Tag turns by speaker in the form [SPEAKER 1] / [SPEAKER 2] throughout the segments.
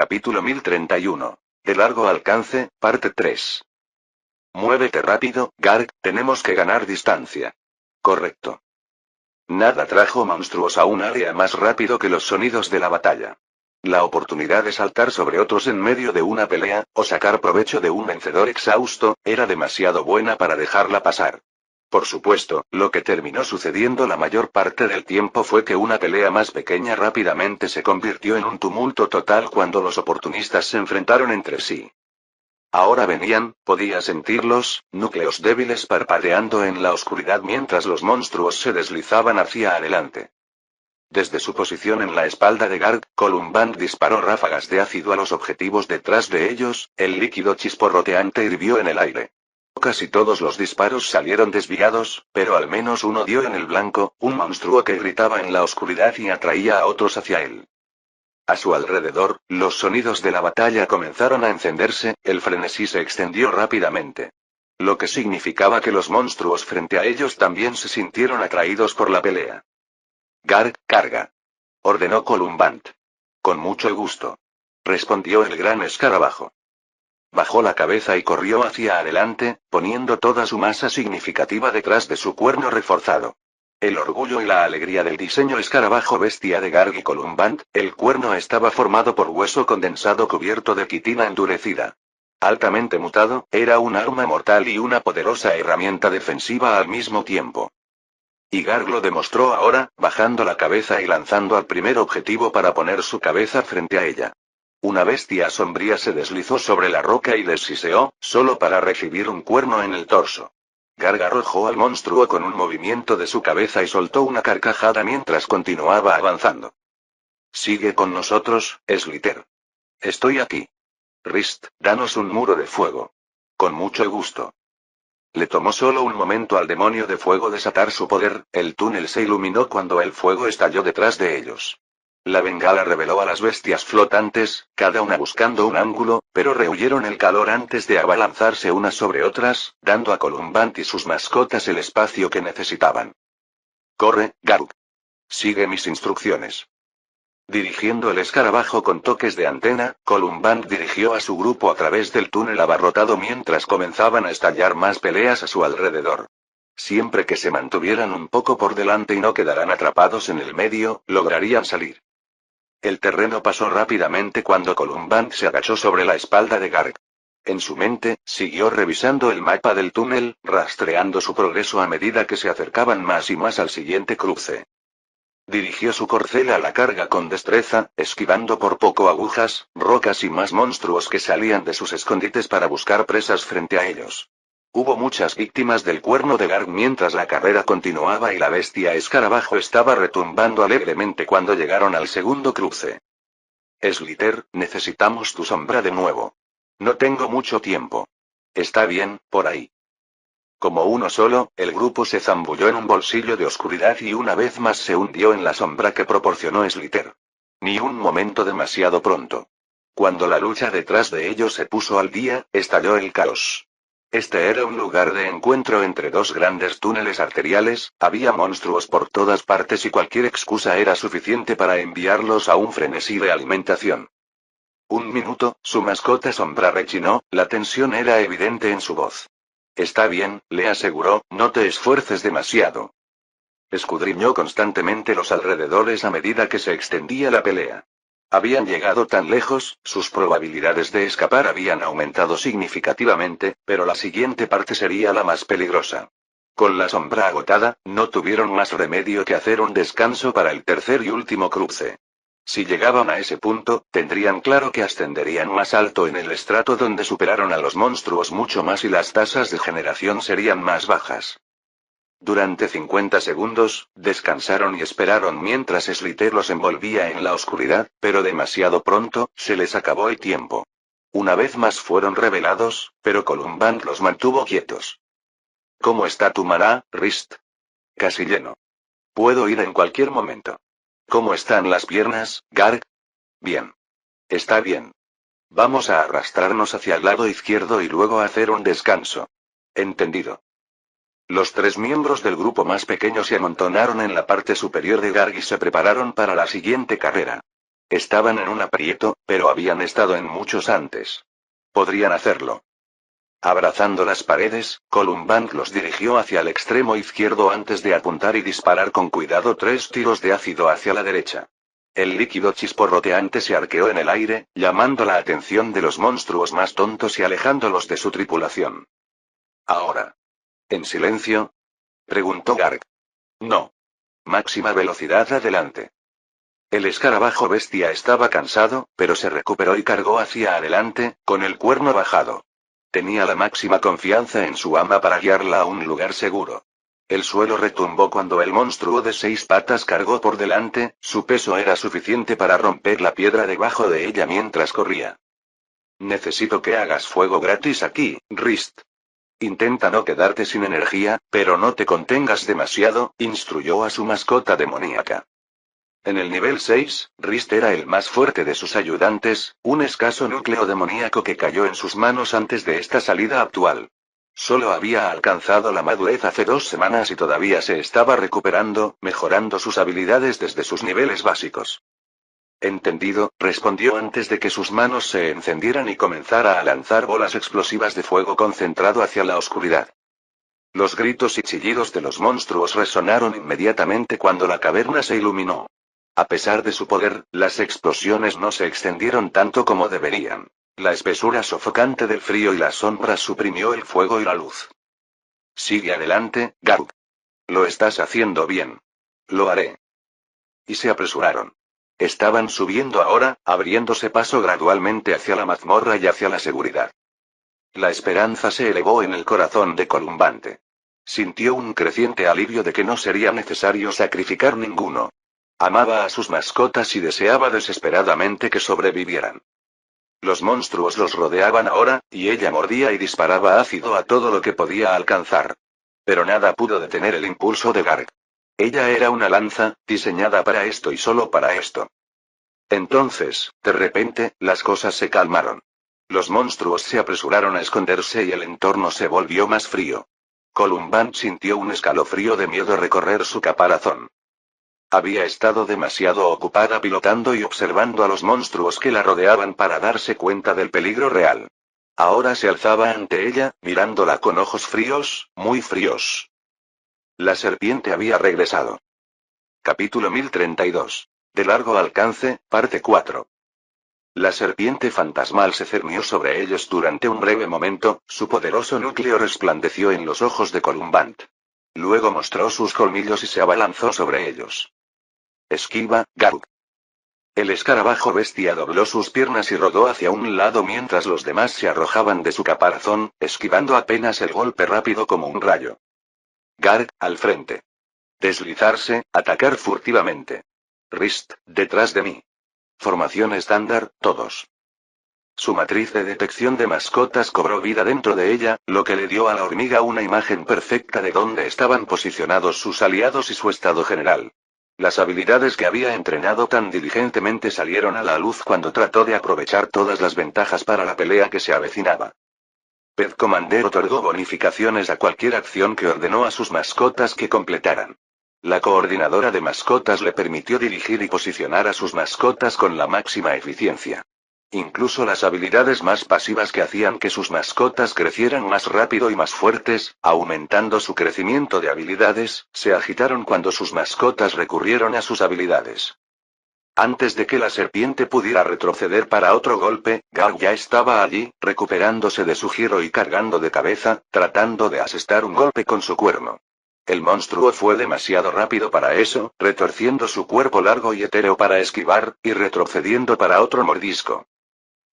[SPEAKER 1] Capítulo 1031. De largo alcance, parte 3. Muévete rápido, Garg, tenemos que ganar distancia. Correcto. Nada trajo monstruos a un área más rápido que los sonidos de la batalla. La oportunidad de saltar sobre otros en medio de una pelea, o sacar provecho de un vencedor exhausto, era demasiado buena para dejarla pasar. Por supuesto, lo que terminó sucediendo la mayor parte del tiempo fue que una pelea más pequeña rápidamente se convirtió en un tumulto total cuando los oportunistas se enfrentaron entre sí. Ahora venían, podía sentirlos, núcleos débiles parpadeando en la oscuridad mientras los monstruos se deslizaban hacia adelante. Desde su posición en la espalda de Garg, Columband disparó ráfagas de ácido a los objetivos detrás de ellos, el líquido chisporroteante hirvió en el aire. Casi todos los disparos salieron desviados, pero al menos uno dio en el blanco, un monstruo que gritaba en la oscuridad y atraía a otros hacia él. A su alrededor, los sonidos de la batalla comenzaron a encenderse, el frenesí se extendió rápidamente. Lo que significaba que los monstruos frente a ellos también se sintieron atraídos por la pelea. Garg, carga. Ordenó Columband. Con mucho gusto. Respondió el gran escarabajo. Bajó la cabeza y corrió hacia adelante, poniendo toda su masa significativa detrás de su cuerno reforzado. El orgullo y la alegría del diseño escarabajo bestia de Garg y Columband, el cuerno estaba formado por hueso condensado cubierto de quitina endurecida. Altamente mutado, era un arma mortal y una poderosa herramienta defensiva al mismo tiempo. Y Garg lo demostró ahora, bajando la cabeza y lanzando al primer objetivo para poner su cabeza frente a ella. Una bestia sombría se deslizó sobre la roca y les siseó, solo para recibir un cuerno en el torso. Garg arrojó al monstruo con un movimiento de su cabeza y soltó una carcajada mientras continuaba avanzando. Sigue con nosotros, Slither. Estoy aquí. Rist, danos un muro de fuego. Con mucho gusto. Le tomó solo un momento al demonio de fuego desatar su poder, el túnel se iluminó cuando el fuego estalló detrás de ellos. La bengala reveló a las bestias flotantes, cada una buscando un ángulo, pero rehuyeron el calor antes de abalanzarse unas sobre otras, dando a Columband y sus mascotas el espacio que necesitaban. Corre, Garg. Sigue mis instrucciones. Dirigiendo el escarabajo con toques de antena, Columband dirigió a su grupo a través del túnel abarrotado mientras comenzaban a estallar más peleas a su alrededor. Siempre que se mantuvieran un poco por delante y no quedaran atrapados en el medio, lograrían salir. El terreno pasó rápidamente cuando Columband se agachó sobre la espalda de Garg. En su mente, siguió revisando el mapa del túnel, rastreando su progreso a medida que se acercaban más y más al siguiente cruce. Dirigió su corcel a la carga con destreza, esquivando por poco agujas, rocas y más monstruos que salían de sus escondites para buscar presas frente a ellos. Hubo muchas víctimas del cuerno de Garg mientras la carrera continuaba y la bestia escarabajo estaba retumbando alegremente cuando llegaron al segundo cruce. Slither, necesitamos tu sombra de nuevo. No tengo mucho tiempo. Está bien, por ahí. Como uno solo, el grupo se zambulló en un bolsillo de oscuridad y una vez más se hundió en la sombra que proporcionó Slither. Ni un momento demasiado pronto. Cuando la lucha detrás de ellos se puso al día, estalló el caos. Este era un lugar de encuentro entre dos grandes túneles arteriales, había monstruos por todas partes y cualquier excusa era suficiente para enviarlos a un frenesí de alimentación. Un minuto, su mascota sombra rechinó, la tensión era evidente en su voz. Está bien, le aseguró, no te esfuerces demasiado. Escudriñó constantemente los alrededores a medida que se extendía la pelea. Habían llegado tan lejos, sus probabilidades de escapar habían aumentado significativamente, pero la siguiente parte sería la más peligrosa. Con la sombra agotada, no tuvieron más remedio que hacer un descanso para el tercer y último cruce. Si llegaban a ese punto, tendrían claro que ascenderían más alto en el estrato donde superaron a los monstruos mucho más y las tasas de generación serían más bajas. Durante 50 segundos, descansaron y esperaron mientras Slither los envolvía en la oscuridad, pero demasiado pronto, se les acabó el tiempo. Una vez más fueron revelados, pero Columband los mantuvo quietos. ¿Cómo está tu maná, Rist? Casi lleno. Puedo ir en cualquier momento. ¿Cómo están las piernas, Garg? Bien. Está bien. Vamos a arrastrarnos hacia el lado izquierdo y luego hacer un descanso. Entendido. Los tres miembros del grupo más pequeño se amontonaron en la parte superior de Garg y se prepararon para la siguiente carrera. Estaban en un aprieto, pero habían estado en muchos antes. Podrían hacerlo. Abrazando las paredes, Columbine los dirigió hacia el extremo izquierdo antes de apuntar y disparar con cuidado 3 tiros de ácido hacia la derecha. El líquido chisporroteante se arqueó en el aire, llamando la atención de los monstruos más tontos y alejándolos de su tripulación. ¿Ahora? ¿En silencio? Preguntó Garg. No. Máxima velocidad adelante. El escarabajo bestia estaba cansado, pero se recuperó y cargó hacia adelante, con el cuerno bajado. Tenía la máxima confianza en su ama para guiarla a un lugar seguro. El suelo retumbó cuando el monstruo de 6 patas cargó por delante, su peso era suficiente para romper la piedra debajo de ella mientras corría. Necesito que hagas fuego gratis aquí, Rist. Intenta no quedarte sin energía, pero no te contengas demasiado, instruyó a su mascota demoníaca. En el nivel 6, Rist era el más fuerte de sus ayudantes, un escaso núcleo demoníaco que cayó en sus manos antes de esta salida actual. Solo había alcanzado la madurez hace 2 semanas y todavía se estaba recuperando, mejorando sus habilidades desde sus niveles básicos. Entendido, respondió antes de que sus manos se encendieran y comenzara a lanzar bolas explosivas de fuego concentrado hacia la oscuridad. Los gritos y chillidos de los monstruos resonaron inmediatamente cuando la caverna se iluminó. A pesar de su poder, las explosiones no se extendieron tanto como deberían. La espesura sofocante del frío y las sombras suprimió el fuego y la luz. Sigue adelante, Garg. Lo estás haciendo bien. Lo haré. Y se apresuraron. Estaban subiendo ahora, abriéndose paso gradualmente hacia la mazmorra y hacia la seguridad. La esperanza se elevó en el corazón de Columbante. Sintió un creciente alivio de que no sería necesario sacrificar ninguno. Amaba a sus mascotas y deseaba desesperadamente que sobrevivieran. Los monstruos los rodeaban ahora, y ella mordía y disparaba ácido a todo lo que podía alcanzar. Pero nada pudo detener el impulso de Garg. Ella era una lanza, diseñada para esto y solo para esto. Entonces, de repente, las cosas se calmaron. Los monstruos se apresuraron a esconderse y el entorno se volvió más frío. Columbine sintió un escalofrío de miedo recorrer su caparazón. Había estado demasiado ocupada pilotando y observando a los monstruos que la rodeaban para darse cuenta del peligro real. Ahora se alzaba ante ella, mirándola con ojos fríos, muy fríos. La serpiente había regresado. Capítulo 1032. De largo alcance, parte 4. La serpiente fantasmal se cernió sobre ellos durante un breve momento, su poderoso núcleo resplandeció en los ojos de Columbant. Luego mostró sus colmillos y se abalanzó sobre ellos. Esquiva, Garg. El escarabajo bestia dobló sus piernas y rodó hacia un lado mientras los demás se arrojaban de su caparazón, esquivando apenas el golpe rápido como un rayo. Garg, al frente. Deslizarse, atacar furtivamente. Rist, detrás de mí. Formación estándar, todos. Su matriz de detección de mascotas cobró vida dentro de ella, lo que le dio a la hormiga una imagen perfecta de dónde estaban posicionados sus aliados y su estado general. Las habilidades que había entrenado tan diligentemente salieron a la luz cuando trató de aprovechar todas las ventajas para la pelea que se avecinaba. Pet Commander otorgó bonificaciones a cualquier acción que ordenó a sus mascotas que completaran. La coordinadora de mascotas le permitió dirigir y posicionar a sus mascotas con la máxima eficiencia. Incluso las habilidades más pasivas que hacían que sus mascotas crecieran más rápido y más fuertes, aumentando su crecimiento de habilidades, se agitaron cuando sus mascotas recurrieron a sus habilidades. Antes de que la serpiente pudiera retroceder para otro golpe, Garg ya estaba allí, recuperándose de su giro y cargando de cabeza, tratando de asestar un golpe con su cuerno. El monstruo fue demasiado rápido para eso, retorciendo su cuerpo largo y etéreo para esquivar, y retrocediendo para otro mordisco.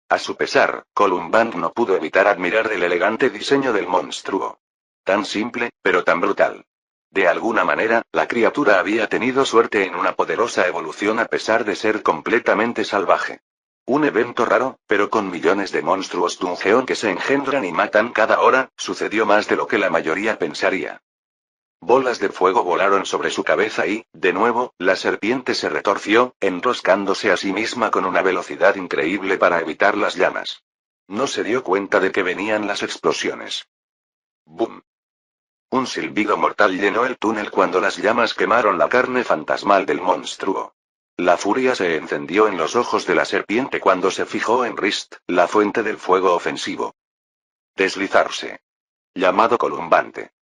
[SPEAKER 1] A su pesar, Columbine no pudo evitar admirar el elegante diseño del monstruo. Tan simple, pero tan brutal. De alguna manera, la criatura había tenido suerte en una poderosa evolución a pesar de ser completamente salvaje. Un evento raro, pero con millones de monstruos Dungeon que se engendran y matan cada hora, sucedió más de lo que la mayoría pensaría. Bolas de fuego volaron sobre su cabeza y, de nuevo, la serpiente se retorció, enroscándose a sí misma con una velocidad increíble para evitar las llamas. No se dio cuenta de que venían las explosiones. ¡Bum! Un silbido mortal llenó el túnel cuando las llamas quemaron la carne fantasmal del monstruo. La furia se encendió en los ojos de la serpiente cuando se fijó en Rist, la fuente del fuego ofensivo. Deslizarse. Llamado columbante.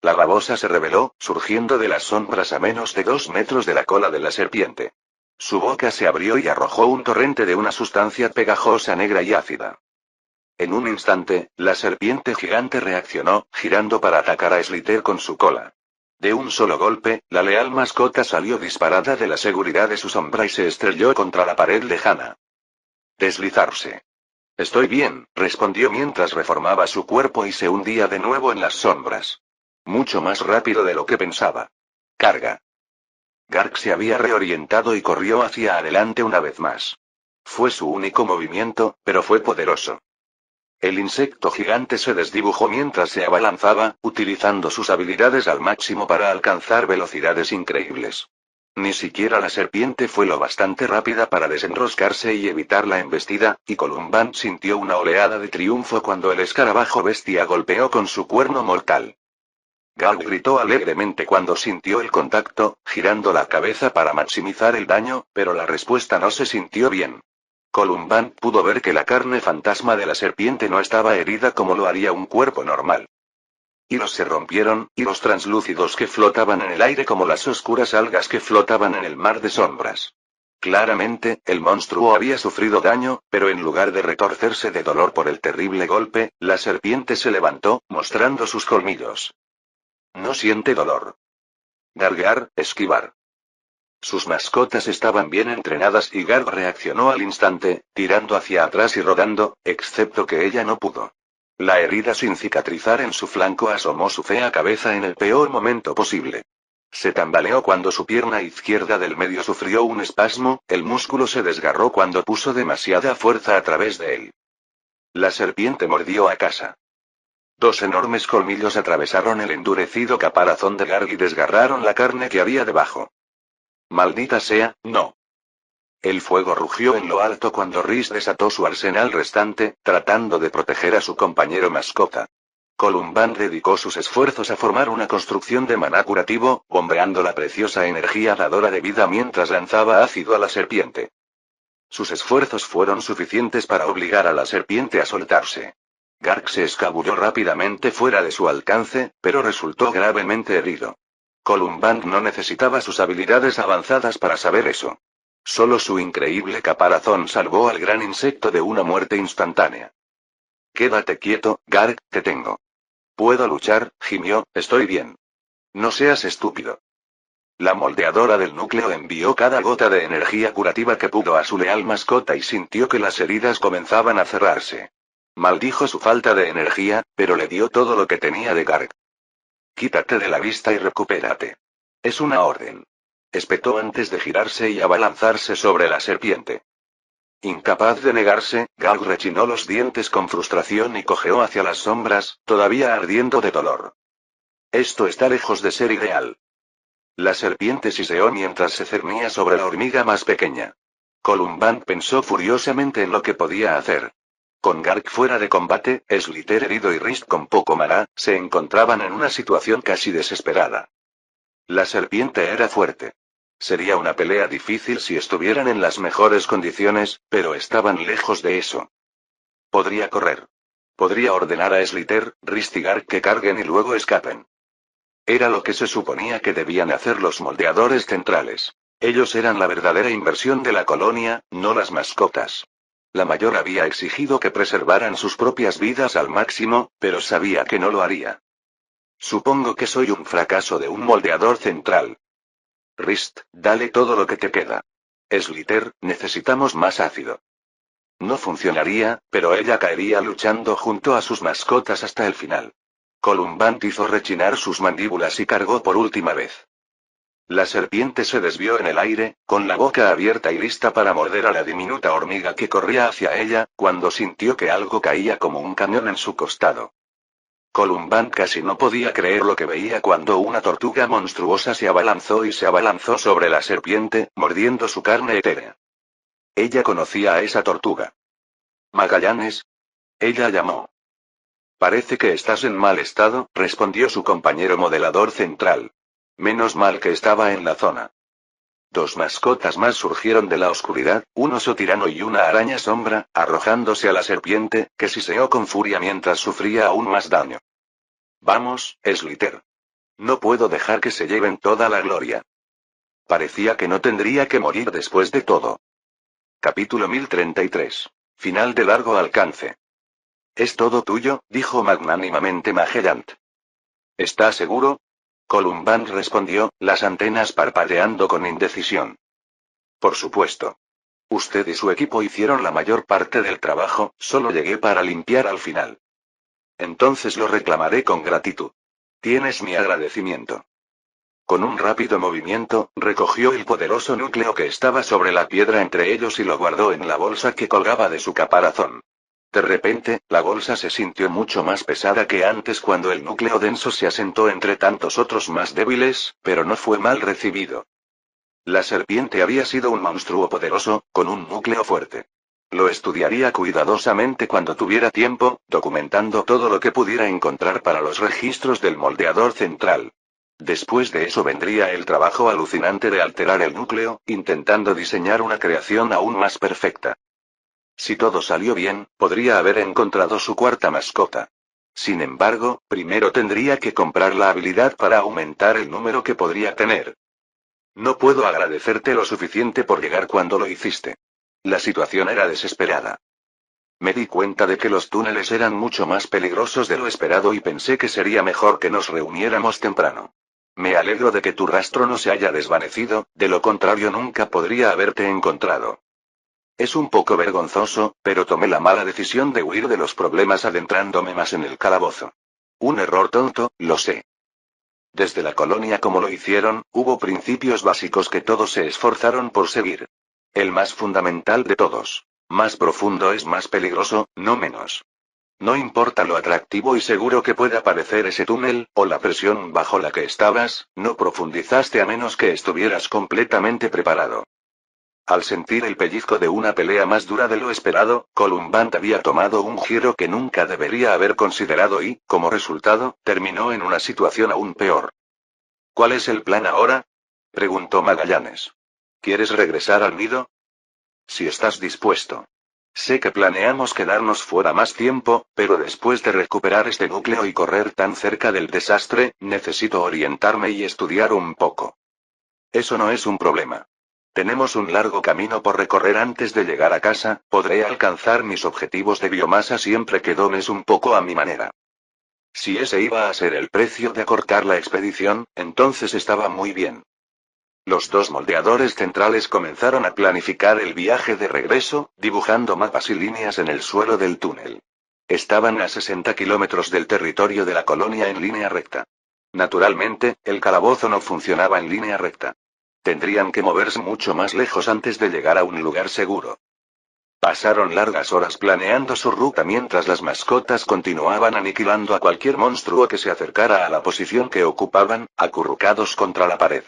[SPEAKER 1] La babosa se reveló, surgiendo de las sombras a menos de 2 metros de la cola de la serpiente. Su boca se abrió y arrojó un torrente de una sustancia pegajosa negra y ácida. En un instante, la serpiente gigante reaccionó, girando para atacar a Slither con su cola. De un solo golpe, la leal mascota salió disparada de la seguridad de su sombra y se estrelló contra la pared lejana. Deslizarse. Estoy bien, respondió mientras reformaba su cuerpo y se hundía de nuevo en las sombras. Mucho más rápido de lo que pensaba. Carga. Garg se había reorientado y corrió hacia adelante una vez más. Fue su único movimiento, pero fue poderoso. El insecto gigante se desdibujó mientras se abalanzaba, utilizando sus habilidades al máximo para alcanzar velocidades increíbles. Ni siquiera la serpiente fue lo bastante rápida para desenroscarse y evitar la embestida, y Columbant sintió una oleada de triunfo cuando el escarabajo bestia golpeó con su cuerno mortal. Garg gritó alegremente cuando sintió el contacto, girando la cabeza para maximizar el daño, pero la respuesta no se sintió bien. Columbant pudo ver que la carne fantasma de la serpiente no estaba herida como lo haría un cuerpo normal. Hilos se rompieron, hilos translúcidos que flotaban en el aire como las oscuras algas que flotaban en el mar de sombras. Claramente, el monstruo había sufrido daño, pero en lugar de retorcerse de dolor por el terrible golpe, la serpiente se levantó, mostrando sus colmillos. No siente dolor. Gargar, esquivar. Sus mascotas estaban bien entrenadas y Garg reaccionó al instante, tirando hacia atrás y rodando, excepto que ella no pudo. La herida sin cicatrizar en su flanco asomó su fea cabeza en el peor momento posible. Se tambaleó cuando su pierna izquierda del medio sufrió un espasmo, el músculo se desgarró cuando puso demasiada fuerza a través de él. La serpiente mordió a casa. 2 enormes colmillos atravesaron el endurecido caparazón de Garg y desgarraron la carne que había debajo. Maldita sea, no. El fuego rugió en lo alto cuando Rhys desató su arsenal restante, tratando de proteger a su compañero mascota. Columbant dedicó sus esfuerzos a formar una construcción de maná curativo, bombeando la preciosa energía dadora de vida mientras lanzaba ácido a la serpiente. Sus esfuerzos fueron suficientes para obligar a la serpiente a soltarse. Garg se escabulló rápidamente fuera de su alcance, pero resultó gravemente herido. Columbant no necesitaba sus habilidades avanzadas para saber eso. Solo su increíble caparazón salvó al gran insecto de una muerte instantánea. Quédate quieto, Garg, te tengo. Puedo luchar, gimió, estoy bien. No seas estúpido. La moldeadora del núcleo envió cada gota de energía curativa que pudo a su leal mascota y sintió que las heridas comenzaban a cerrarse. Maldijo su falta de energía, pero le dio todo lo que tenía de Garg. Quítate de la vista y recupérate. Es una orden. Espetó antes de girarse y abalanzarse sobre la serpiente. Incapaz de negarse, Garg rechinó los dientes con frustración y cojeó hacia las sombras, todavía ardiendo de dolor. Esto está lejos de ser ideal. La serpiente siseó mientras se cernía sobre la hormiga más pequeña. Columbant pensó furiosamente en lo que podía hacer. Con Garg fuera de combate, Slither herido y Rhys con poco maná, se encontraban en una situación casi desesperada. La serpiente era fuerte. Sería una pelea difícil si estuvieran en las mejores condiciones, pero estaban lejos de eso. Podría correr. Podría ordenar a Slither, Rhys y Garg que carguen y luego escapen. Era lo que se suponía que debían hacer los moldeadores centrales. Ellos eran la verdadera inversión de la colonia, no las mascotas. La mayor había exigido que preservaran sus propias vidas al máximo, pero sabía que no lo haría. Supongo que soy un fracaso de un moldeador central. Rhys, dale todo lo que te queda. Slither, necesitamos más ácido. No funcionaría, pero ella caería luchando junto a sus mascotas hasta el final. Columbant hizo rechinar sus mandíbulas y cargó por última vez. La serpiente se desvió en el aire, con la boca abierta y lista para morder a la diminuta hormiga que corría hacia ella, cuando sintió que algo caía como un cañón en su costado. Columbant casi no podía creer lo que veía cuando una tortuga monstruosa se abalanzó sobre la serpiente, mordiendo su carne etérea. Ella conocía a esa tortuga. Magallanes. Ella llamó. Parece que estás en mal estado, respondió su compañero modelador central. Menos mal que estaba en la zona. 2 mascotas más surgieron de la oscuridad, un oso tirano y una araña sombra, arrojándose a la serpiente, que siseó con furia mientras sufría aún más daño. Vamos, Slither. No puedo dejar que se lleven toda la gloria. Parecía que no tendría que morir después de todo. Capítulo 1033. Final de largo alcance. Es todo tuyo, dijo magnánimamente Magellant. ¿Está seguro? Columbant respondió, las antenas parpadeando con indecisión. Por supuesto. Usted y su equipo hicieron la mayor parte del trabajo, solo llegué para limpiar al final. Entonces lo reclamaré con gratitud. Tienes mi agradecimiento. Con un rápido movimiento, recogió el poderoso núcleo que estaba sobre la piedra entre ellos y lo guardó en la bolsa que colgaba de su caparazón. De repente, la bolsa se sintió mucho más pesada que antes cuando el núcleo denso se asentó entre tantos otros más débiles, pero no fue mal recibido. La serpiente había sido un monstruo poderoso, con un núcleo fuerte. Lo estudiaría cuidadosamente cuando tuviera tiempo, documentando todo lo que pudiera encontrar para los registros del moldeador central. Después de eso vendría el trabajo alucinante de alterar el núcleo, intentando diseñar una creación aún más perfecta. Si todo salió bien, podría haber encontrado su cuarta mascota. Sin embargo, primero tendría que comprar la habilidad para aumentar el número que podría tener. No puedo agradecerte lo suficiente por llegar cuando lo hiciste. La situación era desesperada. Me di cuenta de que los túneles eran mucho más peligrosos de lo esperado y pensé que sería mejor que nos reuniéramos temprano. Me alegro de que tu rastro no se haya desvanecido, de lo contrario nunca podría haberte encontrado. Es un poco vergonzoso, pero tomé la mala decisión de huir de los problemas adentrándome más en el calabozo. Un error tonto, lo sé. Desde la colonia como lo hicieron, hubo principios básicos que todos se esforzaron por seguir. El más fundamental de todos. Más profundo es más peligroso, no menos. No importa lo atractivo y seguro que pueda parecer ese túnel, o la presión bajo la que estabas, no profundizaste a menos que estuvieras completamente preparado. Al sentir el pellizco de una pelea más dura de lo esperado, Columbant había tomado un giro que nunca debería haber considerado y, como resultado, terminó en una situación aún peor. ¿Cuál es el plan ahora?, preguntó Magallanes. ¿Quieres regresar al nido? Si estás dispuesto. Sé que planeamos quedarnos fuera más tiempo, pero después de recuperar este núcleo y correr tan cerca del desastre, necesito orientarme y estudiar un poco. Eso no es un problema. Tenemos un largo camino por recorrer antes de llegar a casa, podré alcanzar mis objetivos de biomasa siempre que domes un poco a mi manera. Si ese iba a ser el precio de acortar la expedición, entonces estaba muy bien. Los dos moldeadores centrales comenzaron a planificar el viaje de regreso, dibujando mapas y líneas en el suelo del túnel. Estaban a 60 kilómetros del territorio de la colonia en línea recta. Naturalmente, el calabozo no funcionaba en línea recta. Tendrían que moverse mucho más lejos antes de llegar a un lugar seguro. Pasaron largas horas planeando su ruta mientras las mascotas continuaban aniquilando a cualquier monstruo que se acercara a la posición que ocupaban, acurrucados contra la pared.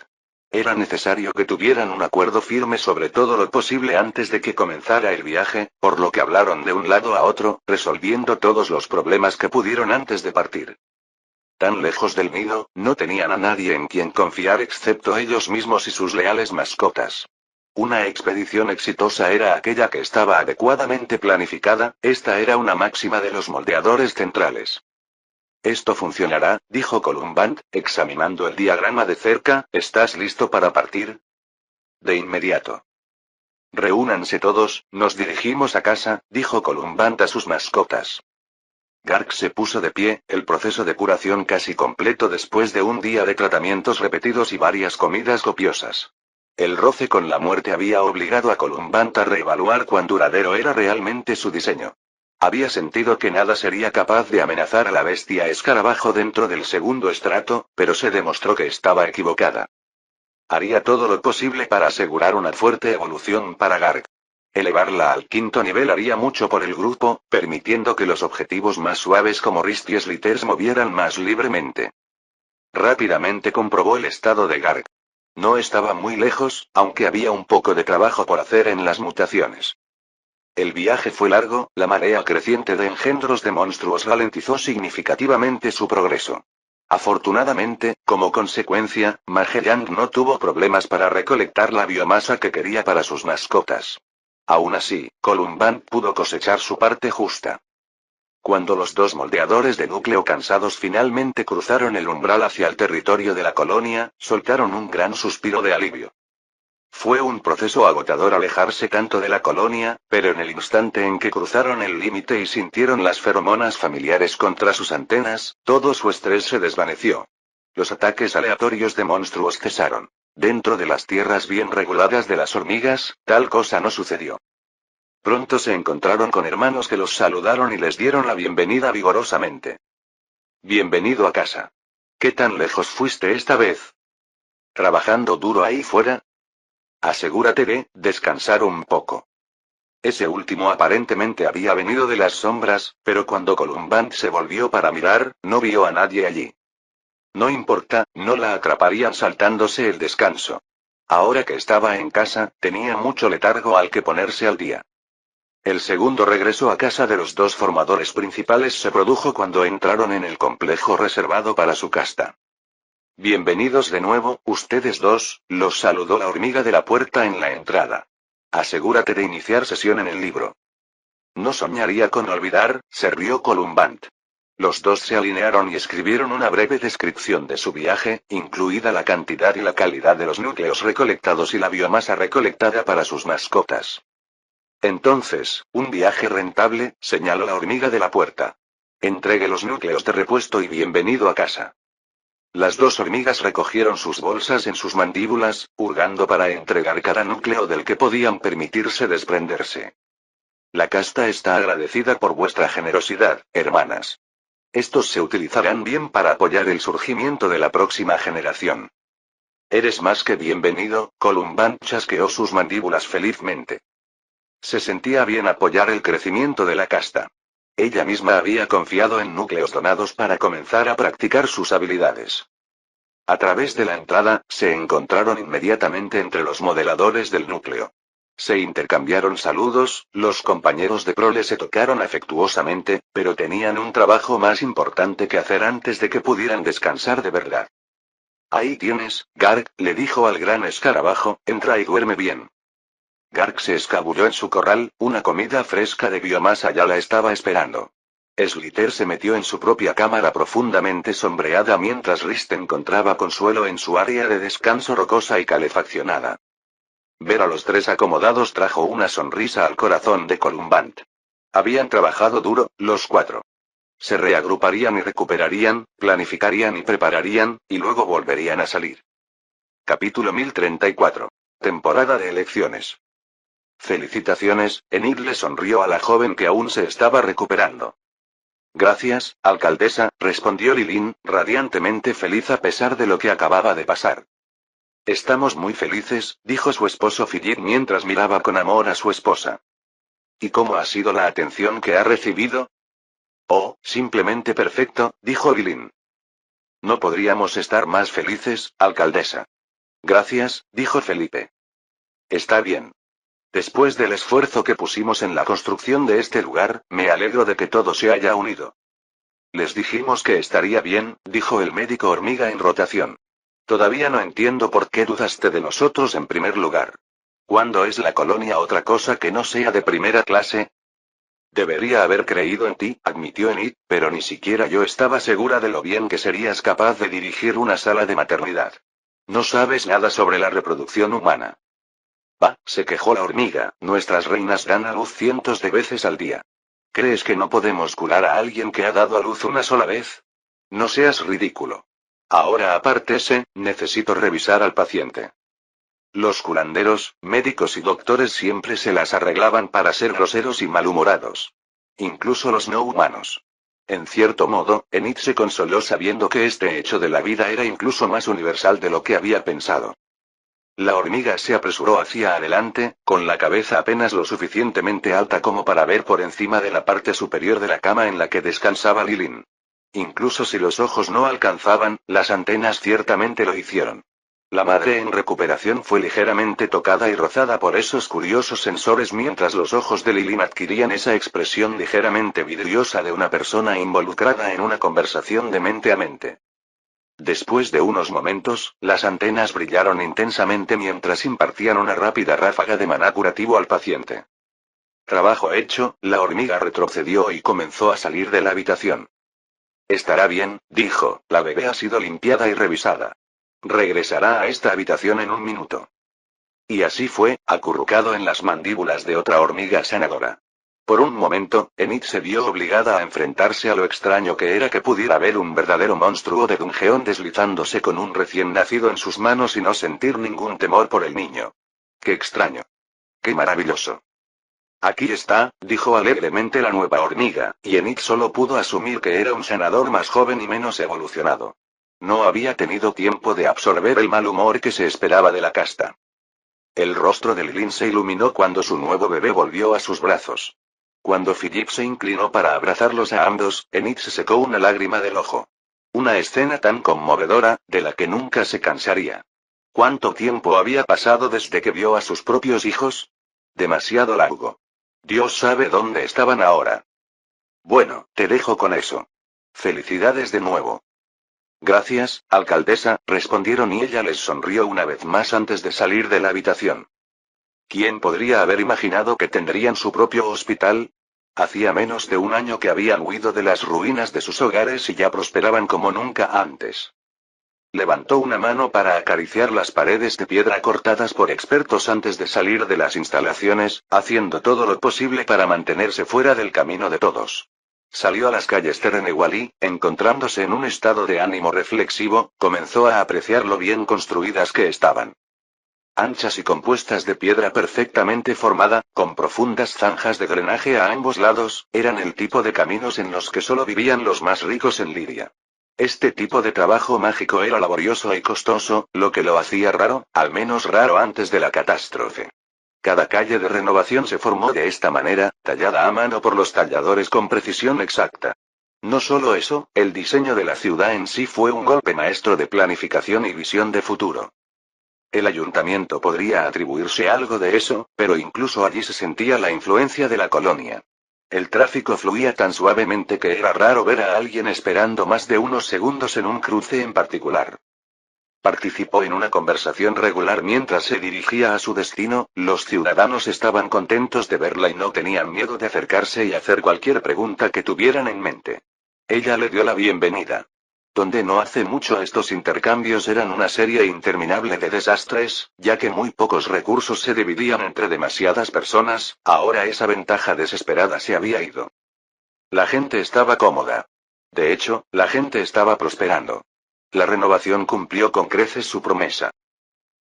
[SPEAKER 1] Era necesario que tuvieran un acuerdo firme sobre todo lo posible antes de que comenzara el viaje, por lo que hablaron de un lado a otro, resolviendo todos los problemas que pudieron antes de partir. Tan lejos del nido, no tenían a nadie en quien confiar excepto ellos mismos y sus leales mascotas. Una expedición exitosa era aquella que estaba adecuadamente planificada, esta era una máxima de los moldeadores centrales. Esto funcionará, dijo Columbant, examinando el diagrama de cerca. ¿Estás listo para partir? De inmediato. Reúnanse todos, nos dirigimos a casa, dijo Columbant a sus mascotas. Garg se puso de pie, el proceso de curación casi completo después de un día de tratamientos repetidos y varias comidas copiosas. El roce con la muerte había obligado a Columbant a reevaluar cuán duradero era realmente su diseño. Había sentido que nada sería capaz de amenazar a la bestia escarabajo dentro del segundo estrato, pero se demostró que estaba equivocada. Haría todo lo posible para asegurar una fuerte evolución para Garg. Elevarla al quinto nivel haría mucho por el grupo, permitiendo que los objetivos más suaves como Rist y Slither se movieran más libremente. Rápidamente comprobó el estado de Garg. No estaba muy lejos, aunque había un poco de trabajo por hacer en las mutaciones. El viaje fue largo, la marea creciente de engendros de monstruos ralentizó significativamente su progreso. Afortunadamente, como consecuencia, Magellan no tuvo problemas para recolectar la biomasa que quería para sus mascotas. Aún así, Columbant pudo cosechar su parte justa. Cuando los dos moldeadores de núcleo cansados finalmente cruzaron el umbral hacia el territorio de la colonia, soltaron un gran suspiro de alivio. Fue un proceso agotador alejarse tanto de la colonia, pero en el instante en que cruzaron el límite y sintieron las feromonas familiares contra sus antenas, todo su estrés se desvaneció. Los ataques aleatorios de monstruos cesaron. Dentro de las tierras bien reguladas de las hormigas, tal cosa no sucedió. Pronto se encontraron con hermanos que los saludaron y les dieron la bienvenida vigorosamente. Bienvenido a casa. ¿Qué tan lejos fuiste esta vez? ¿Trabajando duro ahí fuera? Asegúrate de descansar un poco. Ese último aparentemente había venido de las sombras, pero cuando Columbant se volvió para mirar, no vio a nadie allí. No importa, no la atraparían saltándose el descanso. Ahora que estaba en casa, tenía mucho letargo al que ponerse al día. El segundo regreso a casa de los dos formadores principales se produjo cuando entraron en el complejo reservado para su casta. Bienvenidos de nuevo, ustedes dos, los saludó la hormiga de la puerta en la entrada. Asegúrate de iniciar sesión en el libro. No soñaría con olvidar, se rió Columbant. Los dos se alinearon y escribieron una breve descripción de su viaje, incluida la cantidad y la calidad de los núcleos recolectados y la biomasa recolectada para sus mascotas. Entonces, un viaje rentable, señaló la hormiga de la puerta. Entregue los núcleos de repuesto y bienvenido a casa. Las dos hormigas recogieron sus bolsas en sus mandíbulas, hurgando para entregar cada núcleo del que podían permitirse desprenderse. La casta está agradecida por vuestra generosidad, hermanas. Estos se utilizarán bien para apoyar el surgimiento de la próxima generación. Eres más que bienvenido, Columbant chasqueó sus mandíbulas felizmente. Se sentía bien apoyar el crecimiento de la casta. Ella misma había confiado en núcleos donados para comenzar a practicar sus habilidades. A través de la entrada, se encontraron inmediatamente entre los modeladores del núcleo. Se intercambiaron saludos, los compañeros de prole se tocaron afectuosamente, pero tenían un trabajo más importante que hacer antes de que pudieran descansar de verdad. Ahí tienes, Garg, le dijo al gran escarabajo, entra y duerme bien. Garg se escabulló en su corral, una comida fresca de biomasa ya la estaba esperando. Slither se metió en su propia cámara profundamente sombreada mientras Rist encontraba consuelo en su área de descanso rocosa y calefaccionada. Ver a los tres acomodados trajo una sonrisa al corazón de Columbant. Habían trabajado duro, los cuatro. Se reagruparían y recuperarían, planificarían y prepararían, y luego volverían a salir. Capítulo 1034. Temporada de elecciones. Felicitaciones, Enid le sonrió a la joven que aún se estaba recuperando. Gracias, alcaldesa, respondió Lilin, radiantemente feliz a pesar de lo que acababa de pasar. Estamos muy felices, dijo su esposo Philip mientras miraba con amor a su esposa. ¿Y cómo ha sido la atención que ha recibido? Oh, simplemente perfecto, dijo Lilin. No podríamos estar más felices, alcaldesa. Gracias, dijo Felipe. Está bien. Después del esfuerzo que pusimos en la construcción de este lugar, me alegro de que todo se haya unido. Les dijimos que estaría bien, dijo el médico hormiga en rotación. Todavía no entiendo por qué dudaste de nosotros en primer lugar. ¿Cuándo es la colonia otra cosa que no sea de primera clase? Debería haber creído en ti, admitió Enid, pero ni siquiera yo estaba segura de lo bien que serías capaz de dirigir una sala de maternidad. No sabes nada sobre la reproducción humana. Bah, se quejó la hormiga, nuestras reinas dan a luz cientos de veces al día. ¿Crees que no podemos curar a alguien que ha dado a luz una sola vez? No seas ridículo. Ahora apártese, necesito revisar al paciente. Los curanderos, médicos y doctores siempre se las arreglaban para ser groseros y malhumorados. Incluso los no humanos. En cierto modo, Enid se consoló sabiendo que este hecho de la vida era incluso más universal de lo que había pensado. La hormiga se apresuró hacia adelante, con la cabeza apenas lo suficientemente alta como para ver por encima de la parte superior de la cama en la que descansaba Lilin. Incluso si los ojos no alcanzaban, las antenas ciertamente lo hicieron. La madre en recuperación fue ligeramente tocada y rozada por esos curiosos sensores mientras los ojos de Lilin adquirían esa expresión ligeramente vidriosa de una persona involucrada en una conversación de mente a mente. Después de unos momentos, las antenas brillaron intensamente mientras impartían una rápida ráfaga de maná curativo al paciente. Trabajo hecho, la hormiga retrocedió y comenzó a salir de la habitación. Estará bien, dijo, la bebé ha sido limpiada y revisada. Regresará a esta habitación en un minuto. Y así fue, acurrucado en las mandíbulas de otra hormiga sanadora. Por un momento, Enid se vio obligada a enfrentarse a lo extraño que era que pudiera ver un verdadero monstruo de Dungeon deslizándose con un recién nacido en sus manos y no sentir ningún temor por el niño. ¡Qué extraño! ¡Qué maravilloso! Aquí está, dijo alegremente la nueva hormiga, y Enid solo pudo asumir que era un sanador más joven y menos evolucionado. No había tenido tiempo de absorber el mal humor que se esperaba de la casta. El rostro de Lilin se iluminó cuando su nuevo bebé volvió a sus brazos. Cuando Philip se inclinó para abrazarlos a ambos, Enid se secó una lágrima del ojo. Una escena tan conmovedora, de la que nunca se cansaría. ¿Cuánto tiempo había pasado desde que vio a sus propios hijos? Demasiado largo. Dios sabe dónde estaban ahora. Bueno, te dejo con eso. Felicidades de nuevo. Gracias, alcaldesa, respondieron y ella les sonrió una vez más antes de salir de la habitación. ¿Quién podría haber imaginado que tendrían su propio hospital? Hacía menos de un año que habían huido de las ruinas de sus hogares y ya prosperaban como nunca antes. Levantó una mano para acariciar las paredes de piedra cortadas por expertos antes de salir de las instalaciones, haciendo todo lo posible para mantenerse fuera del camino de todos. Salió a las calles Terrenewal y, encontrándose en un estado de ánimo reflexivo, comenzó a apreciar lo bien construidas que estaban. Anchas y compuestas de piedra perfectamente formada, con profundas zanjas de drenaje a ambos lados, eran el tipo de caminos en los que solo vivían los más ricos en Lidia. Este tipo de trabajo mágico era laborioso y costoso, lo que lo hacía raro, al menos raro antes de la catástrofe. Cada calle de renovación se formó de esta manera, tallada a mano por los talladores con precisión exacta. No solo eso, el diseño de la ciudad en sí fue un golpe maestro de planificación y visión de futuro. El ayuntamiento podría atribuirse algo de eso, pero incluso allí se sentía la influencia de la colonia. El tráfico fluía tan suavemente que era raro ver a alguien esperando más de unos segundos en un cruce en particular. Participó en una conversación regular mientras se dirigía a su destino, los ciudadanos estaban contentos de verla y no tenían miedo de acercarse y hacer cualquier pregunta que tuvieran en mente. Ella le dio la bienvenida. Donde no hace mucho estos intercambios eran una serie interminable de desastres, ya que muy pocos recursos se dividían entre demasiadas personas, ahora esa ventaja desesperada se había ido. La gente estaba cómoda. De hecho, la gente estaba prosperando. La renovación cumplió con creces su promesa.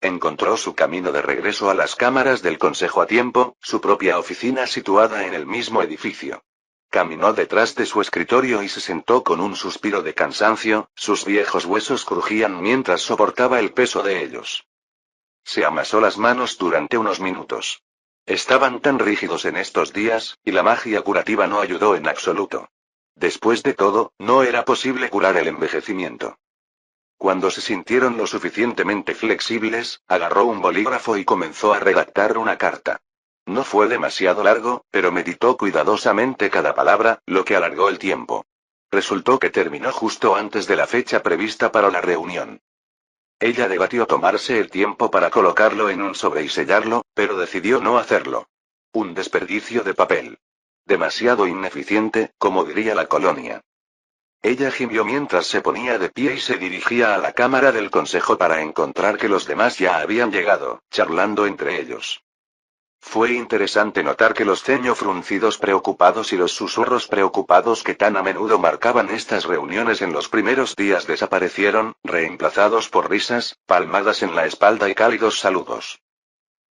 [SPEAKER 1] Encontró su camino de regreso a las cámaras del consejo a tiempo, su propia oficina situada en el mismo edificio. Caminó detrás de su escritorio y se sentó con un suspiro de cansancio, sus viejos huesos crujían mientras soportaba el peso de ellos. Se amasó las manos durante unos minutos. Estaban tan rígidos en estos días, y la magia curativa no ayudó en absoluto. Después de todo, no era posible curar el envejecimiento. Cuando se sintieron lo suficientemente flexibles, agarró un bolígrafo y comenzó a redactar una carta. No fue demasiado largo, pero meditó cuidadosamente cada palabra, lo que alargó el tiempo. Resultó que terminó justo antes de la fecha prevista para la reunión. Ella debatió tomarse el tiempo para colocarlo en un sobre y sellarlo, pero decidió no hacerlo. Un desperdicio de papel. Demasiado ineficiente, como diría la colonia. Ella gimió mientras se ponía de pie y se dirigía a la cámara del consejo para encontrar que los demás ya habían llegado, charlando entre ellos. Fue interesante notar que los ceños fruncidos preocupados y los susurros preocupados que tan a menudo marcaban estas reuniones en los primeros días desaparecieron, reemplazados por risas, palmadas en la espalda y cálidos saludos.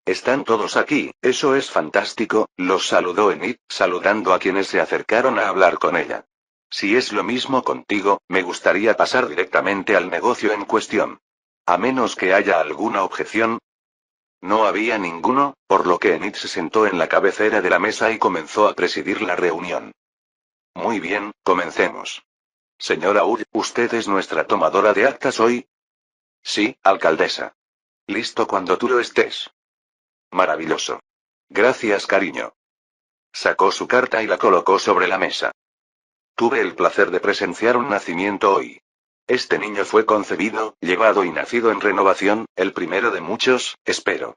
[SPEAKER 1] Están todos aquí, eso es fantástico, los saludó Enid, saludando a quienes se acercaron a hablar con ella. Si es lo mismo contigo, me gustaría pasar directamente al negocio en cuestión. A menos que haya alguna objeción. No había ninguno, por lo que Enid se sentó en la cabecera de la mesa y comenzó a presidir la reunión. Muy bien, comencemos. Señora Ull, ¿usted es nuestra tomadora de actas hoy? Sí, alcaldesa. Listo cuando tú lo estés. Maravilloso. Gracias, cariño. Sacó su carta y la colocó sobre la mesa. Tuve el placer de presenciar un nacimiento hoy. Este niño fue concebido, llevado y nacido en Renovación, el primero de muchos, espero.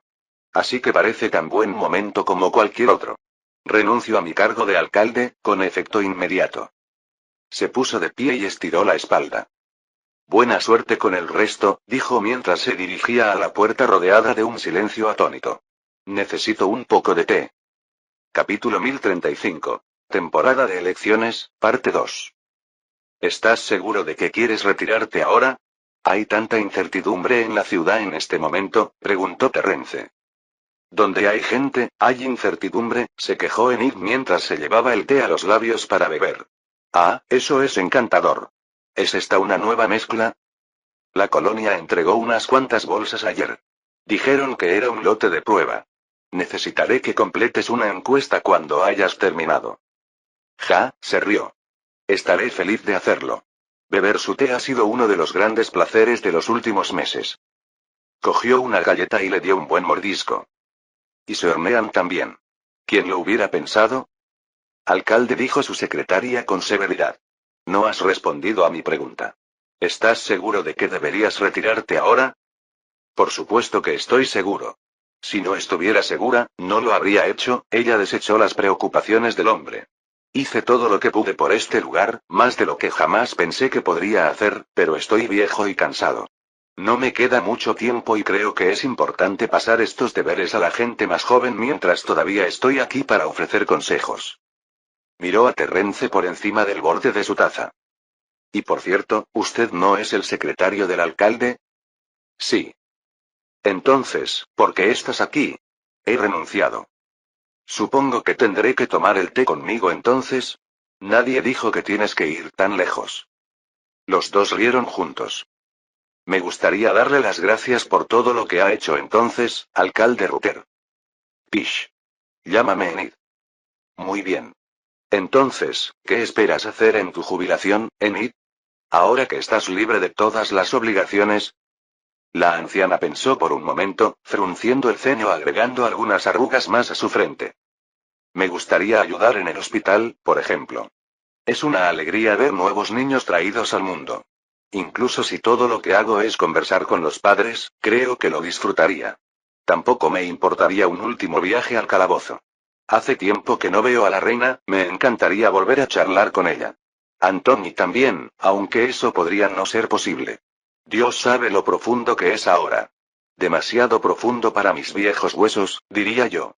[SPEAKER 1] Así que parece tan buen momento como cualquier otro. Renuncio a mi cargo de alcalde, con efecto inmediato. Se puso de pie y estiró la espalda. Buena suerte con el resto, dijo mientras se dirigía a la puerta rodeada de un silencio atónito. Necesito un poco de té. Capítulo 1035. Temporada de elecciones, parte 2. ¿Estás seguro de que quieres retirarte ahora? ¿Hay tanta incertidumbre en la ciudad en este momento?, preguntó Terrence. Donde hay gente, hay incertidumbre, se quejó Enid mientras se llevaba el té a los labios para beber. Ah, eso es encantador. ¿Es esta una nueva mezcla? La colonia entregó unas cuantas bolsas ayer. Dijeron que era un lote de prueba. Necesitaré que completes una encuesta cuando hayas terminado. Ja, se rió. Estaré feliz de hacerlo. Beber su té ha sido uno de los grandes placeres de los últimos meses. Cogió una galleta y le dio un buen mordisco. Y se hornean también. ¿Quién lo hubiera pensado? Alcalde, dijo su secretaria con severidad. No has respondido a mi pregunta. ¿Estás seguro de que deberías retirarte ahora? Por supuesto que estoy seguro. Si no estuviera segura, no lo habría hecho. Ella desechó las preocupaciones del hombre. Hice todo lo que pude por este lugar, más de lo que jamás pensé que podría hacer, pero estoy viejo y cansado. No me queda mucho tiempo y creo que es importante pasar estos deberes a la gente más joven mientras todavía estoy aquí para ofrecer consejos. Miró a Terrence por encima del borde de su taza. Y por cierto, ¿usted no es el secretario del alcalde? Sí. Entonces, ¿por qué estás aquí? He renunciado. Supongo que tendré que tomar el té conmigo entonces. Nadie dijo que tienes que ir tan lejos. Los dos rieron juntos. Me gustaría darle las gracias por todo lo que ha hecho entonces, alcalde Rutter. Pish. Llámame Enid. Muy bien. Entonces, ¿qué esperas hacer en tu jubilación, Enid? Ahora que estás libre de todas las obligaciones. La anciana pensó por un momento, frunciendo el ceño, agregando algunas arrugas más a su frente. Me gustaría ayudar en el hospital, por ejemplo. Es una alegría ver nuevos niños traídos al mundo. Incluso si todo lo que hago es conversar con los padres, creo que lo disfrutaría. Tampoco me importaría un último viaje al calabozo. Hace tiempo que no veo a la reina, me encantaría volver a charlar con ella. Anthony también, aunque eso podría no ser posible. Dios sabe lo profundo que es ahora. Demasiado profundo para mis viejos huesos, diría yo.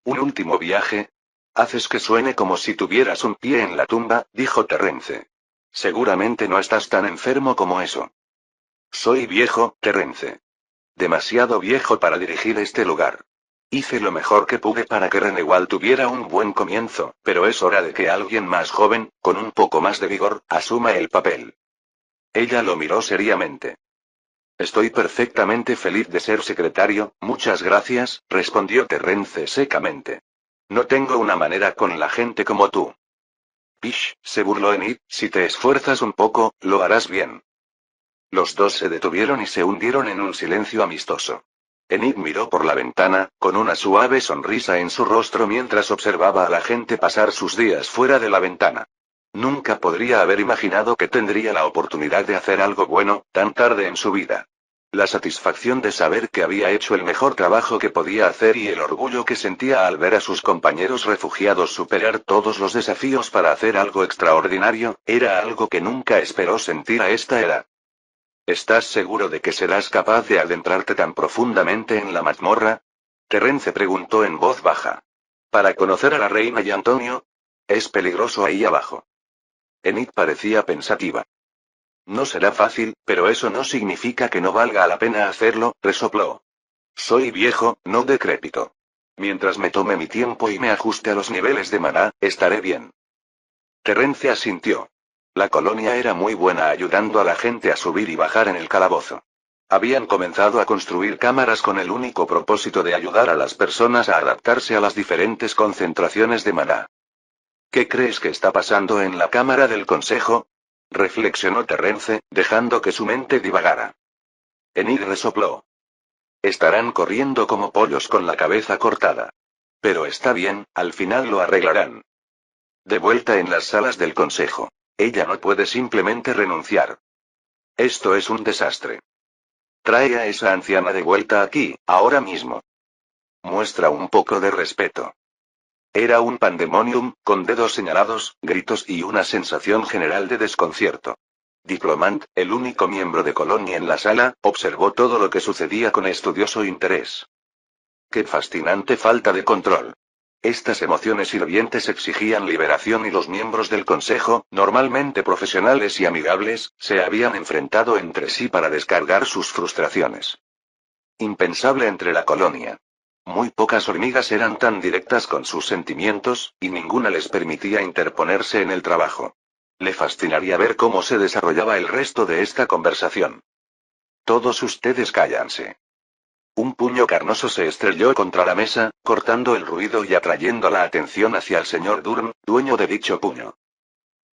[SPEAKER 1] ¿Un último viaje? Haces que suene como si tuvieras un pie en la tumba, dijo Terrence. Seguramente no estás tan enfermo como eso. Soy viejo, Terrence. Demasiado viejo para dirigir este lugar. Hice lo mejor que pude para que Renewal tuviera un buen comienzo, pero es hora de que alguien más joven, con un poco más de vigor, asuma el papel. Ella lo miró seriamente. Estoy perfectamente feliz de ser secretario, muchas gracias, respondió Terrence secamente. No tengo una manera con la gente como tú. Pish, se burló Enid, si te esfuerzas un poco, lo harás bien. Los dos se detuvieron y se hundieron en un silencio amistoso. Enid miró por la ventana, con una suave sonrisa en su rostro mientras observaba a la gente pasar sus días fuera de la ventana. Nunca podría haber imaginado que tendría la oportunidad de hacer algo bueno, tan tarde en su vida. La satisfacción de saber que había hecho el mejor trabajo que podía hacer y el orgullo que sentía al ver a sus compañeros refugiados superar todos los desafíos para hacer algo extraordinario, era algo que nunca esperó sentir a esta edad. ¿Estás seguro de que serás capaz de adentrarte tan profundamente en la mazmorra? Terrence preguntó en voz baja. ¿Para conocer a la reina y Antonio? Es peligroso ahí abajo. Enid parecía pensativa. No será fácil, pero eso no significa que no valga la pena hacerlo, resopló. Soy viejo, no decrépito. Mientras me tome mi tiempo y me ajuste a los niveles de maná, estaré bien. Terrence asintió. La colonia era muy buena ayudando a la gente a subir y bajar en el calabozo. Habían comenzado a construir cámaras con el único propósito de ayudar a las personas a adaptarse a las diferentes concentraciones de maná. ¿Qué crees que está pasando en la cámara del consejo? Reflexionó Terrence, dejando que su mente divagara. Enid resopló. Estarán corriendo como pollos con la cabeza cortada. Pero está bien, al final lo arreglarán. De vuelta en las salas del consejo. Ella no puede simplemente renunciar. Esto es un desastre. Trae a esa anciana de vuelta aquí, ahora mismo. Muestra un poco de respeto. Era un pandemonium, con dedos señalados, gritos y una sensación general de desconcierto. Diplomant, el único miembro de Colonia en la sala, observó todo lo que sucedía con estudioso interés. ¡Qué fascinante falta de control! Estas emociones hirvientes exigían liberación y los miembros del consejo, normalmente profesionales y amigables, se habían enfrentado entre sí para descargar sus frustraciones. Impensable entre la colonia. Muy pocas hormigas eran tan directas con sus sentimientos, y ninguna les permitía interponerse en el trabajo. Le fascinaría ver cómo se desarrollaba el resto de esta conversación. Todos ustedes cállanse. Un puño carnoso se estrelló contra la mesa, cortando el ruido y atrayendo la atención hacia el señor Durm, dueño de dicho puño.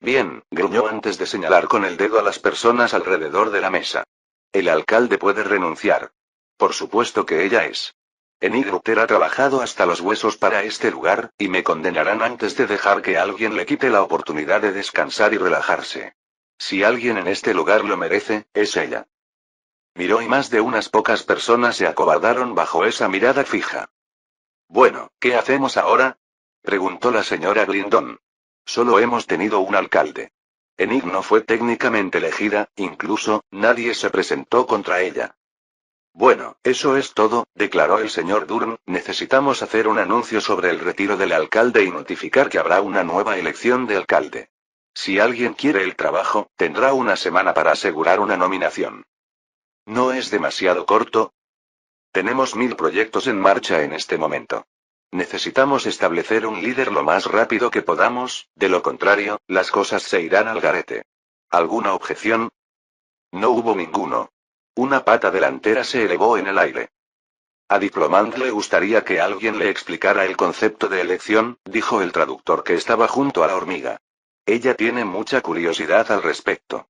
[SPEAKER 1] Bien, gruñó antes de señalar con el dedo a las personas alrededor de la mesa. El alcalde puede renunciar. Por supuesto que ella es. Enid Rutter ha trabajado hasta los huesos para este lugar, y me condenarán antes de dejar que alguien le quite la oportunidad de descansar y relajarse. Si alguien en este lugar lo merece, es ella. Miró y más de unas pocas personas se acobardaron bajo esa mirada fija. Bueno, ¿qué hacemos ahora? Preguntó la señora Glindon. Solo hemos tenido un alcalde. Enid no fue técnicamente elegida, incluso, nadie se presentó contra ella. Bueno, eso es todo, declaró el señor Durm, necesitamos hacer un anuncio sobre el retiro del alcalde y notificar que habrá una nueva elección de alcalde. Si alguien quiere el trabajo, tendrá una semana para asegurar una nominación. ¿No es demasiado corto? Tenemos 1000 proyectos en marcha en este momento. Necesitamos establecer un líder lo más rápido que podamos, de lo contrario, las cosas se irán al garete. ¿Alguna objeción? No hubo ninguno. Una pata delantera se elevó en el aire. A Diplomant le gustaría que alguien le explicara el concepto de elección, dijo el traductor que estaba junto a la hormiga. Ella tiene mucha curiosidad al respecto.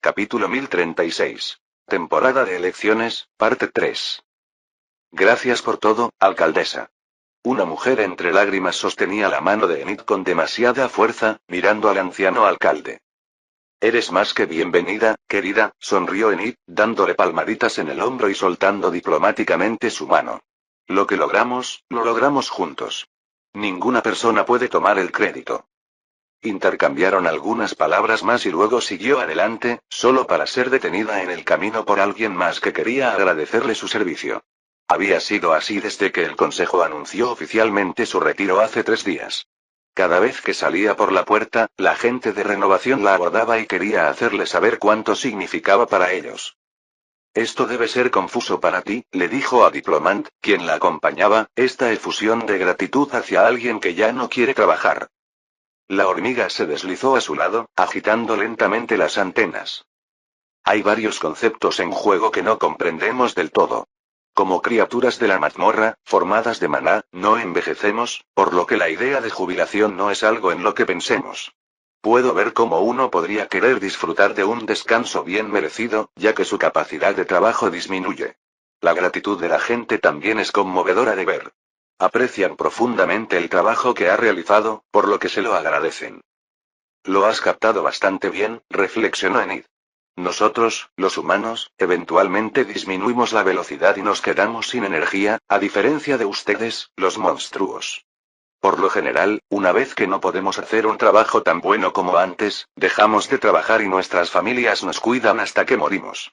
[SPEAKER 1] Capítulo 1036. Temporada de elecciones, parte 3. Gracias por todo, alcaldesa. Una mujer entre lágrimas sostenía la mano de Enid con demasiada fuerza, mirando al anciano alcalde. Eres más que bienvenida, querida, sonrió Enid, dándole palmaditas en el hombro y soltando diplomáticamente su mano. Lo que logramos, lo logramos juntos. Ninguna persona puede tomar el crédito. Intercambiaron algunas palabras más y luego siguió adelante, solo para ser detenida en el camino por alguien más que quería agradecerle su servicio. Había sido así desde que el consejo anunció oficialmente su retiro hace 3 días. Cada vez que salía por la puerta, la gente de renovación la abordaba y quería hacerle saber cuánto significaba para ellos. Esto debe ser confuso para ti, le dijo a Diplomant, quien la acompañaba, esta efusión de gratitud hacia alguien que ya no quiere trabajar. La hormiga se deslizó a su lado, agitando lentamente las antenas. Hay varios conceptos en juego que no comprendemos del todo. Como criaturas de la mazmorra, formadas de maná, no envejecemos, por lo que la idea de jubilación no es algo en lo que pensemos. Puedo ver cómo uno podría querer disfrutar de un descanso bien merecido, ya que su capacidad de trabajo disminuye. La gratitud de la gente también es conmovedora de ver. Aprecian profundamente el trabajo que ha realizado, por lo que se lo agradecen. Lo has captado bastante bien, reflexionó Enid. Nosotros, los humanos, eventualmente disminuimos la velocidad y nos quedamos sin energía, a diferencia de ustedes, los monstruos. Por lo general, una vez que no podemos hacer un trabajo tan bueno como antes, dejamos de trabajar y nuestras familias nos cuidan hasta que morimos.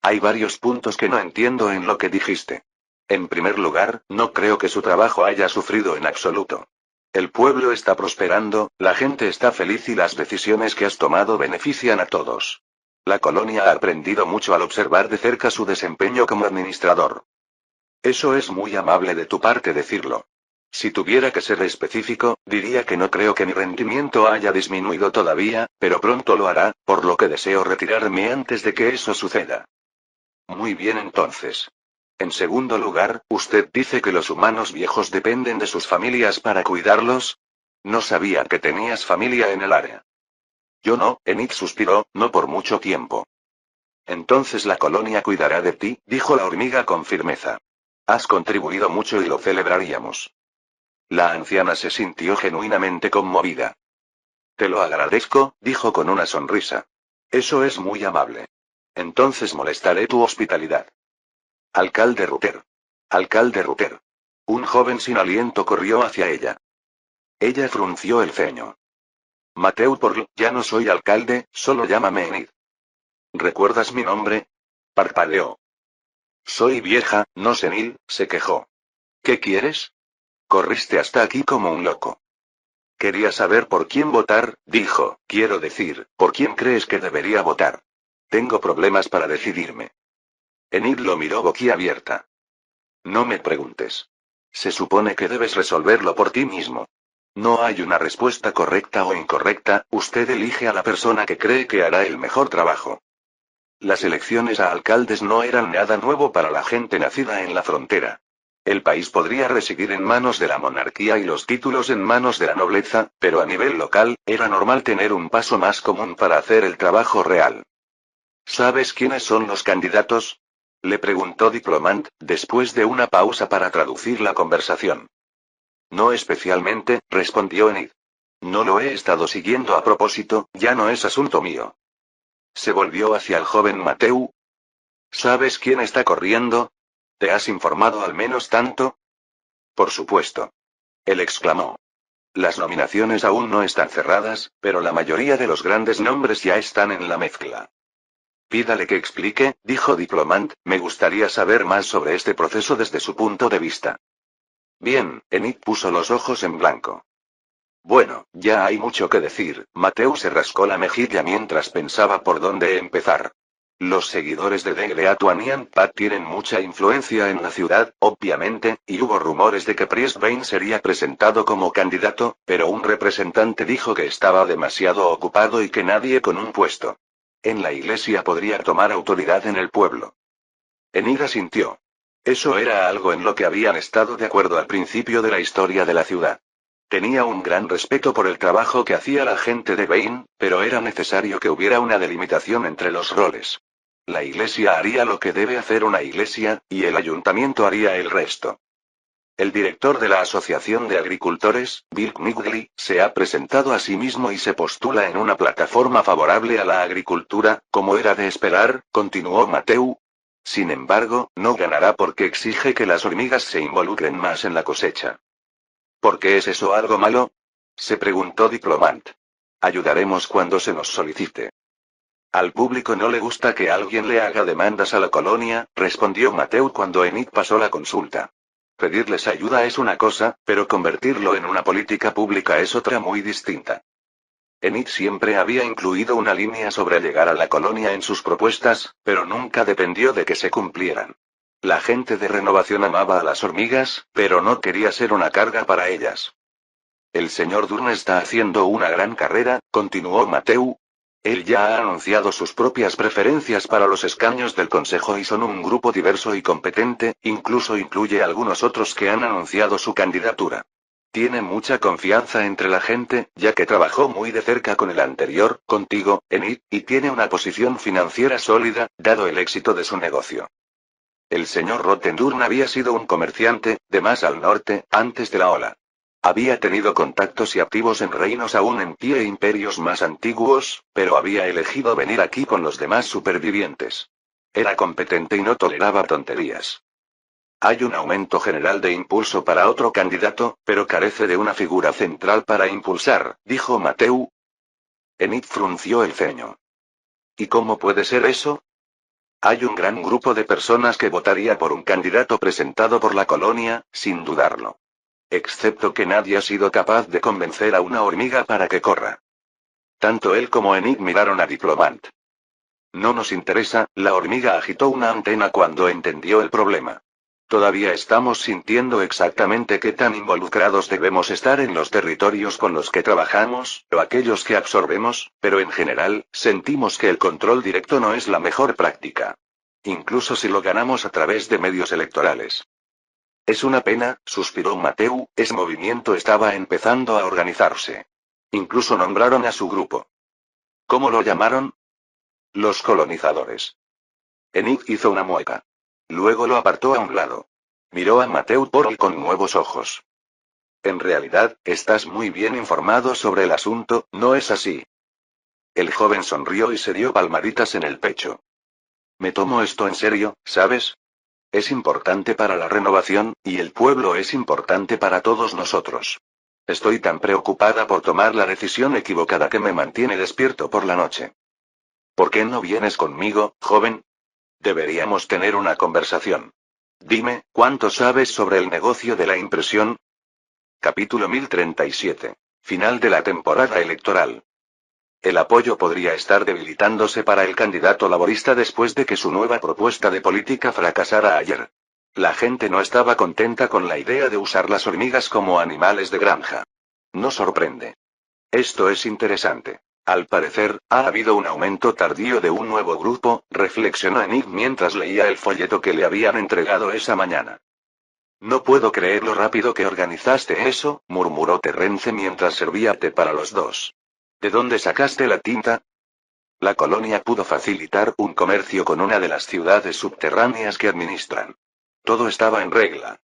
[SPEAKER 1] Hay varios puntos que no entiendo en lo que dijiste. En primer lugar, no creo que su trabajo haya sufrido en absoluto. El pueblo está prosperando, la gente está feliz y las decisiones que has tomado benefician a todos. La colonia ha aprendido mucho al observar de cerca su desempeño como administrador. Eso es muy amable de tu parte decirlo. Si tuviera que ser específico, diría que no creo que mi rendimiento haya disminuido todavía, pero pronto lo hará, por lo que deseo retirarme antes de que eso suceda. Muy bien entonces. En segundo lugar, ¿usted dice que los humanos viejos dependen de sus familias para cuidarlos? No sabía que tenías familia en el área. Yo no, Enid suspiró, no por mucho tiempo. Entonces la colonia cuidará de ti, dijo la hormiga con firmeza. Has contribuido mucho y lo celebraríamos. La anciana se sintió genuinamente conmovida. Te lo agradezco, dijo con una sonrisa. Eso es muy amable. Entonces molestaré tu hospitalidad. Alcalde Ruter. Alcalde Ruter. Un joven sin aliento corrió hacia ella. Ella frunció el ceño. Mateu Porl, ya no soy alcalde, solo llámame Enid. ¿Recuerdas mi nombre? Parpadeó. Soy vieja, no senil, se quejó. ¿Qué quieres? Corriste hasta aquí como un loco. Quería saber por quién votar, dijo, quiero decir, ¿por quién crees que debería votar? Tengo problemas para decidirme. Enid lo miró boquiabierta. No me preguntes. Se supone que debes resolverlo por ti mismo. No hay una respuesta correcta o incorrecta, usted elige a la persona que cree que hará el mejor trabajo. Las elecciones a alcaldes no eran nada nuevo para la gente nacida en la frontera. El país podría residir en manos de la monarquía y los títulos en manos de la nobleza, pero a nivel local, era normal tener un paso más común para hacer el trabajo real. ¿Sabes quiénes son los candidatos? Le preguntó Diplomant, después de una pausa para traducir la conversación. No especialmente, respondió Enid. No lo he estado siguiendo a propósito, ya no es asunto mío. Se volvió hacia el joven Mateu. ¿Sabes quién está corriendo? ¿Te has informado al menos tanto? Por supuesto. Él exclamó. Las nominaciones aún no están cerradas, pero la mayoría de los grandes nombres ya están en la mezcla. Pídale que explique, dijo Diplomant, me gustaría saber más sobre este proceso desde su punto de vista. Bien, Enid puso los ojos en blanco. Bueno, ya hay mucho que decir, Mateu se rascó la mejilla mientras pensaba por dónde empezar. Los seguidores de Degleatuanian Pat tienen mucha influencia en la ciudad, obviamente, y hubo rumores de que Priest Bain sería presentado como candidato, pero un representante dijo que estaba demasiado ocupado y que nadie con un puesto en la iglesia podría tomar autoridad en el pueblo. Enid asintió. Eso era algo en lo que habían estado de acuerdo al principio de la historia de la ciudad. Tenía un gran respeto por el trabajo que hacía la gente de Bain, pero era necesario que hubiera una delimitación entre los roles. La iglesia haría lo que debe hacer una iglesia, y el ayuntamiento haría el resto. El director de la Asociación de Agricultores, Bill Quigley, se ha presentado a sí mismo y se postula en una plataforma favorable a la agricultura, como era de esperar, continuó Mateu. Sin embargo, no ganará porque exige que las hormigas se involucren más en la cosecha. ¿Por qué es eso algo malo? Se preguntó Diplomant. Ayudaremos cuando se nos solicite. Al público no le gusta que alguien le haga demandas a la colonia, respondió Mateu cuando Enid pasó la consulta. Pedirles ayuda es una cosa, pero convertirlo en una política pública es otra muy distinta. Enid siempre había incluido una línea sobre llegar a la colonia en sus propuestas, pero nunca dependió de que se cumplieran. La gente de Renovación amaba a las hormigas, pero no quería ser una carga para ellas. El señor Durne está haciendo una gran carrera, continuó Mateu. Él ya ha anunciado sus propias preferencias para los escaños del Consejo y son un grupo diverso y competente, incluso incluye a algunos otros que han anunciado su candidatura. Tiene mucha confianza entre la gente, ya que trabajó muy de cerca con el anterior, contigo, Enid, y tiene una posición financiera sólida, dado el éxito de su negocio. El señor Rottendurn había sido un comerciante, de más al norte, antes de la ola. Había tenido contactos y activos en reinos aún en pie e imperios más antiguos, pero había elegido venir aquí con los demás supervivientes. Era competente y no toleraba tonterías. Hay un aumento general de impulso para otro candidato, pero carece de una figura central para impulsar, dijo Mateu. Enid frunció el ceño. ¿Y cómo puede ser eso? Hay un gran grupo de personas que votaría por un candidato presentado por la colonia, sin dudarlo. Excepto que nadie ha sido capaz de convencer a una hormiga para que corra. Tanto él como Enid miraron a Diplomant. No nos interesa, la hormiga agitó una antena cuando entendió el problema. Todavía estamos sintiendo exactamente qué tan involucrados debemos estar en los territorios con los que trabajamos, o aquellos que absorbemos, pero en general, sentimos que el control directo no es la mejor práctica. Incluso si lo ganamos a través de medios electorales. Es una pena, suspiró Mateu, ese movimiento estaba empezando a organizarse. Incluso nombraron a su grupo. ¿Cómo lo llamaron? Los colonizadores. Enid hizo una mueca. Luego lo apartó a un lado. Miró a Mateu Porl con nuevos ojos. En realidad, estás muy bien informado sobre el asunto, ¿no es así? El joven sonrió y se dio palmaditas en el pecho. Me tomo esto en serio, ¿sabes? Es importante para la renovación, y el pueblo es importante para todos nosotros. Estoy tan preocupada por tomar la decisión equivocada que me mantiene despierto por la noche. ¿Por qué no vienes conmigo, joven? Deberíamos tener una conversación. Dime, ¿cuánto sabes sobre el negocio de la impresión? Capítulo 1037. Final de la temporada electoral. El apoyo podría estar debilitándose para el candidato laborista después de que su nueva propuesta de política fracasara ayer. La gente no estaba contenta con la idea de usar las hormigas como animales de granja. No sorprende. Esto es interesante. Al parecer, ha habido un aumento tardío de un nuevo grupo, reflexionó Enid mientras leía el folleto que le habían entregado esa mañana. No puedo creer lo rápido que organizaste eso, murmuró Terrence mientras servía té para los dos. ¿De dónde sacaste la tinta? La colonia pudo facilitar un comercio con una de las ciudades subterráneas que administran. Todo estaba en regla.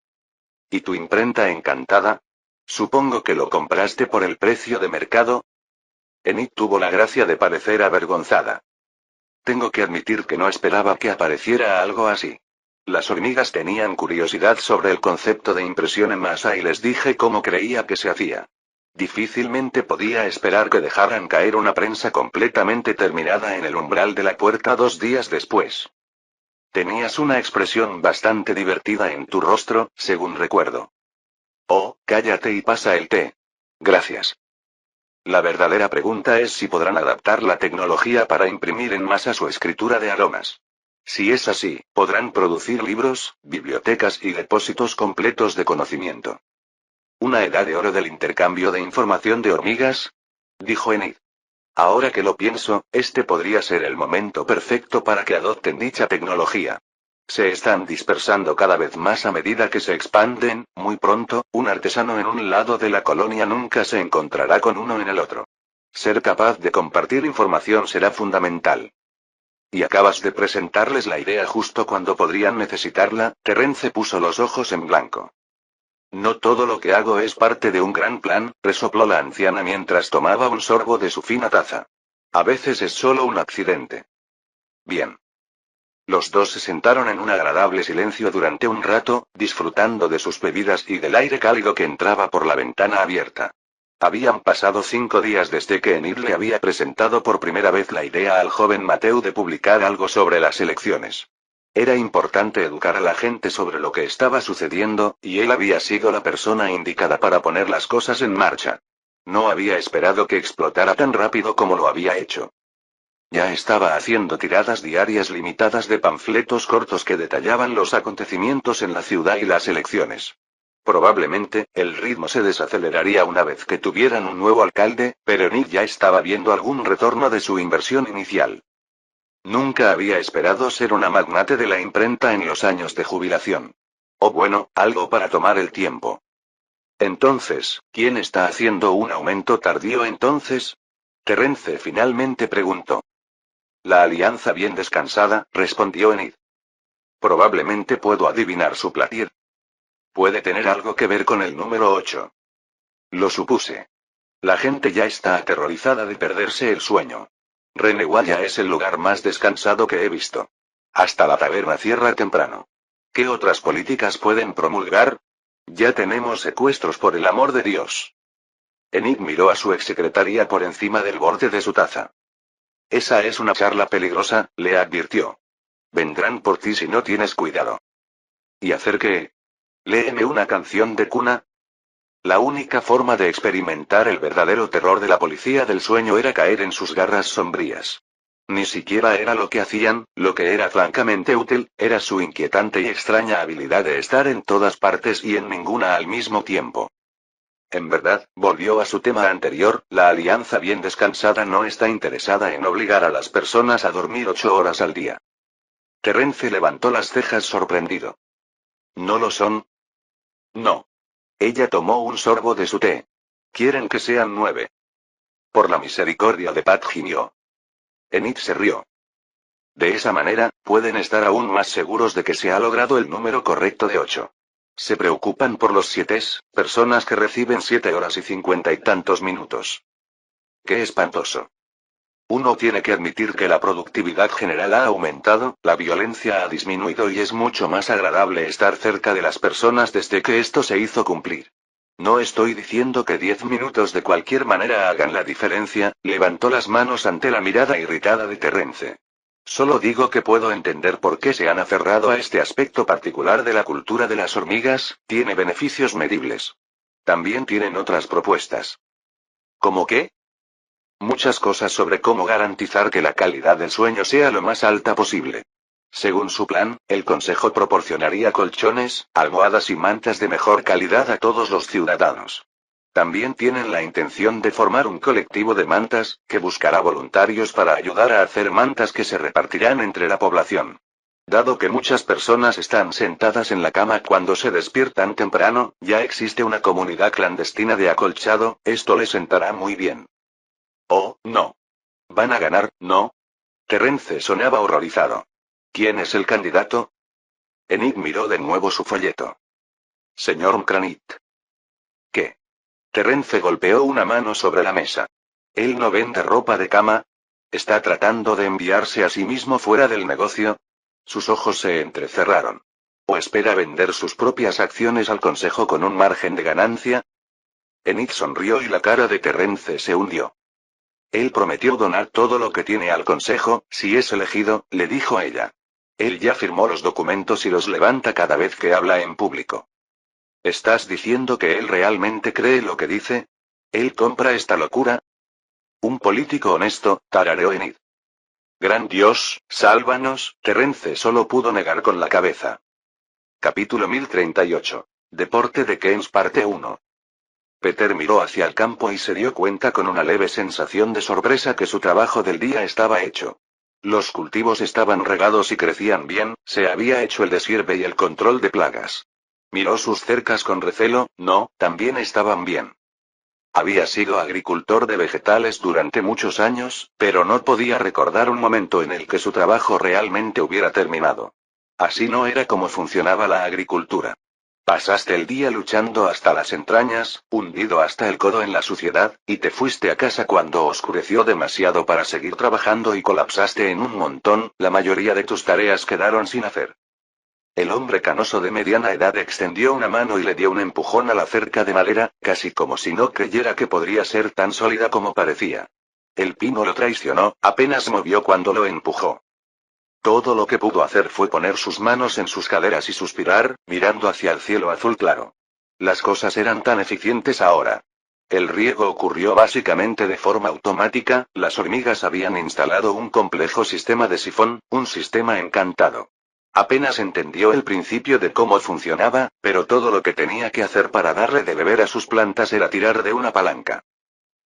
[SPEAKER 1] ¿Y tu imprenta encantada? Supongo que lo compraste por el precio de mercado. Enid tuvo la gracia de parecer avergonzada. Tengo que admitir que no esperaba que apareciera algo así. Las hormigas tenían curiosidad sobre el concepto de impresión en masa y les dije cómo creía que se hacía. Difícilmente podía esperar que dejaran caer una prensa completamente terminada en el umbral de la puerta 2 días después. Tenías una expresión bastante divertida en tu rostro, según recuerdo. Oh, cállate y pasa el té. Gracias. La verdadera pregunta es si podrán adaptar la tecnología para imprimir en masa su escritura de aromas. Si es así, podrán producir libros, bibliotecas y depósitos completos de conocimiento. ¿Una edad de oro del intercambio de información de hormigas? Dijo Enid. Ahora que lo pienso, este podría ser el momento perfecto para que adopten dicha tecnología. Se están dispersando cada vez más a medida que se expanden, muy pronto, un artesano en un lado de la colonia nunca se encontrará con uno en el otro. Ser capaz de compartir información será fundamental. Y acabas de presentarles la idea justo cuando podrían necesitarla, Terrence puso los ojos en blanco. No todo lo que hago es parte de un gran plan, resopló la anciana mientras tomaba un sorbo de su fina taza. A veces es solo un accidente. Bien. Los dos se sentaron en un agradable silencio durante un rato, disfrutando de sus bebidas y del aire cálido que entraba por la ventana abierta. Habían pasado 5 días desde que Enid le había presentado por primera vez la idea al joven Mateo de publicar algo sobre las elecciones. Era importante educar a la gente sobre lo que estaba sucediendo, y él había sido la persona indicada para poner las cosas en marcha. No había esperado que explotara tan rápido como lo había hecho. Ya estaba haciendo tiradas diarias limitadas de panfletos cortos que detallaban los acontecimientos en la ciudad y las elecciones. Probablemente, el ritmo se desaceleraría una vez que tuvieran un nuevo alcalde, pero Enid ya estaba viendo algún retorno de su inversión inicial. Nunca había esperado ser una magnate de la imprenta en los años de jubilación. O bueno, algo para tomar el tiempo. Entonces, ¿quién está haciendo un aumento tardío entonces? Terrence finalmente preguntó. La alianza bien descansada, respondió Enid. Probablemente puedo adivinar su platir. Puede tener algo que ver con el número 8. Lo supuse. La gente ya está aterrorizada de perderse el sueño. Reneguaya es el lugar más descansado que he visto. Hasta la taberna cierra temprano. ¿Qué otras políticas pueden promulgar? Ya tenemos secuestros por el amor de Dios. Enid miró a su exsecretaria por encima del borde de su taza. Esa es una charla peligrosa, le advirtió. Vendrán por ti si no tienes cuidado. ¿Y hacer qué? Léeme una canción de cuna. La única forma de experimentar el verdadero terror de la policía del sueño era caer en sus garras sombrías. Ni siquiera era lo que hacían, lo que era francamente útil, era su inquietante y extraña habilidad de estar en todas partes y en ninguna al mismo tiempo. En verdad, volvió a su tema anterior, la alianza bien descansada no está interesada en obligar a las personas a dormir 8 horas al día. Terrence levantó las cejas sorprendido. ¿No lo son? No. Ella tomó un sorbo de su té. Quieren que sean 9. Por la misericordia de Pat gimió. Enid se rió. De esa manera, pueden estar aún más seguros de que se ha logrado el número correcto de 8. Se preocupan por los 7, personas que reciben 7 horas y 50 y tantos minutos. ¡Qué espantoso! Uno tiene que admitir que la productividad general ha aumentado, la violencia ha disminuido y es mucho más agradable estar cerca de las personas desde que esto se hizo cumplir. No estoy diciendo que 10 minutos de cualquier manera hagan la diferencia, levantó las manos ante la mirada irritada de Terrence. Solo digo que puedo entender por qué se han aferrado a este aspecto particular de la cultura de las hormigas, tiene beneficios medibles. También tienen otras propuestas. ¿Cómo qué? Muchas cosas sobre cómo garantizar que la calidad del sueño sea lo más alta posible. Según su plan, el consejo proporcionaría colchones, almohadas y mantas de mejor calidad a todos los ciudadanos. También tienen la intención de formar un colectivo de mantas, que buscará voluntarios para ayudar a hacer mantas que se repartirán entre la población. Dado que muchas personas están sentadas en la cama cuando se despiertan temprano, ya existe una comunidad clandestina de acolchado, esto les sentará muy bien. Oh, no. ¿Van a ganar, no? Terrence sonaba horrorizado. ¿Quién es el candidato? Enid miró de nuevo su folleto. Señor Mcranit. ¿Qué? Terrence golpeó una mano sobre la mesa. ¿Él no vende ropa de cama? ¿Está tratando de enviarse a sí mismo fuera del negocio? Sus ojos se entrecerraron. ¿O espera vender sus propias acciones al consejo con un margen de ganancia? Enid sonrió y la cara de Terrence se hundió. Él prometió donar todo lo que tiene al consejo, si es elegido, le dijo a ella. Él ya firmó los documentos y los levanta cada vez que habla en público. ¿Estás diciendo que él realmente cree lo que dice? ¿Él compra esta locura? Un político honesto, tarareó Enid. Gran Dios, sálvanos, Terrence solo pudo negar con la cabeza. Capítulo 1038. Deporte de Keynes parte 1. Peter miró hacia el campo y se dio cuenta con una leve sensación de sorpresa que su trabajo del día estaba hecho. Los cultivos estaban regados y crecían bien, se había hecho el deshierde y el control de plagas. Miró sus cercas con recelo, no, también estaban bien. Había sido agricultor de vegetales durante muchos años, pero no podía recordar un momento en el que su trabajo realmente hubiera terminado. Así no era como funcionaba la agricultura. Pasaste el día luchando hasta las entrañas, hundido hasta el codo en la suciedad, y te fuiste a casa cuando oscureció demasiado para seguir trabajando y colapsaste en un montón, la mayoría de tus tareas quedaron sin hacer. El hombre canoso de mediana edad extendió una mano y le dio un empujón a la cerca de madera, casi como si no creyera que podría ser tan sólida como parecía. El pino lo traicionó, apenas movió cuando lo empujó. Todo lo que pudo hacer fue poner sus manos en sus caderas y suspirar, mirando hacia el cielo azul claro. Las cosas eran tan eficientes ahora. El riego ocurrió básicamente de forma automática, las hormigas habían instalado un complejo sistema de sifón, un sistema encantado. Apenas entendió el principio de cómo funcionaba, pero todo lo que tenía que hacer para darle de beber a sus plantas era tirar de una palanca.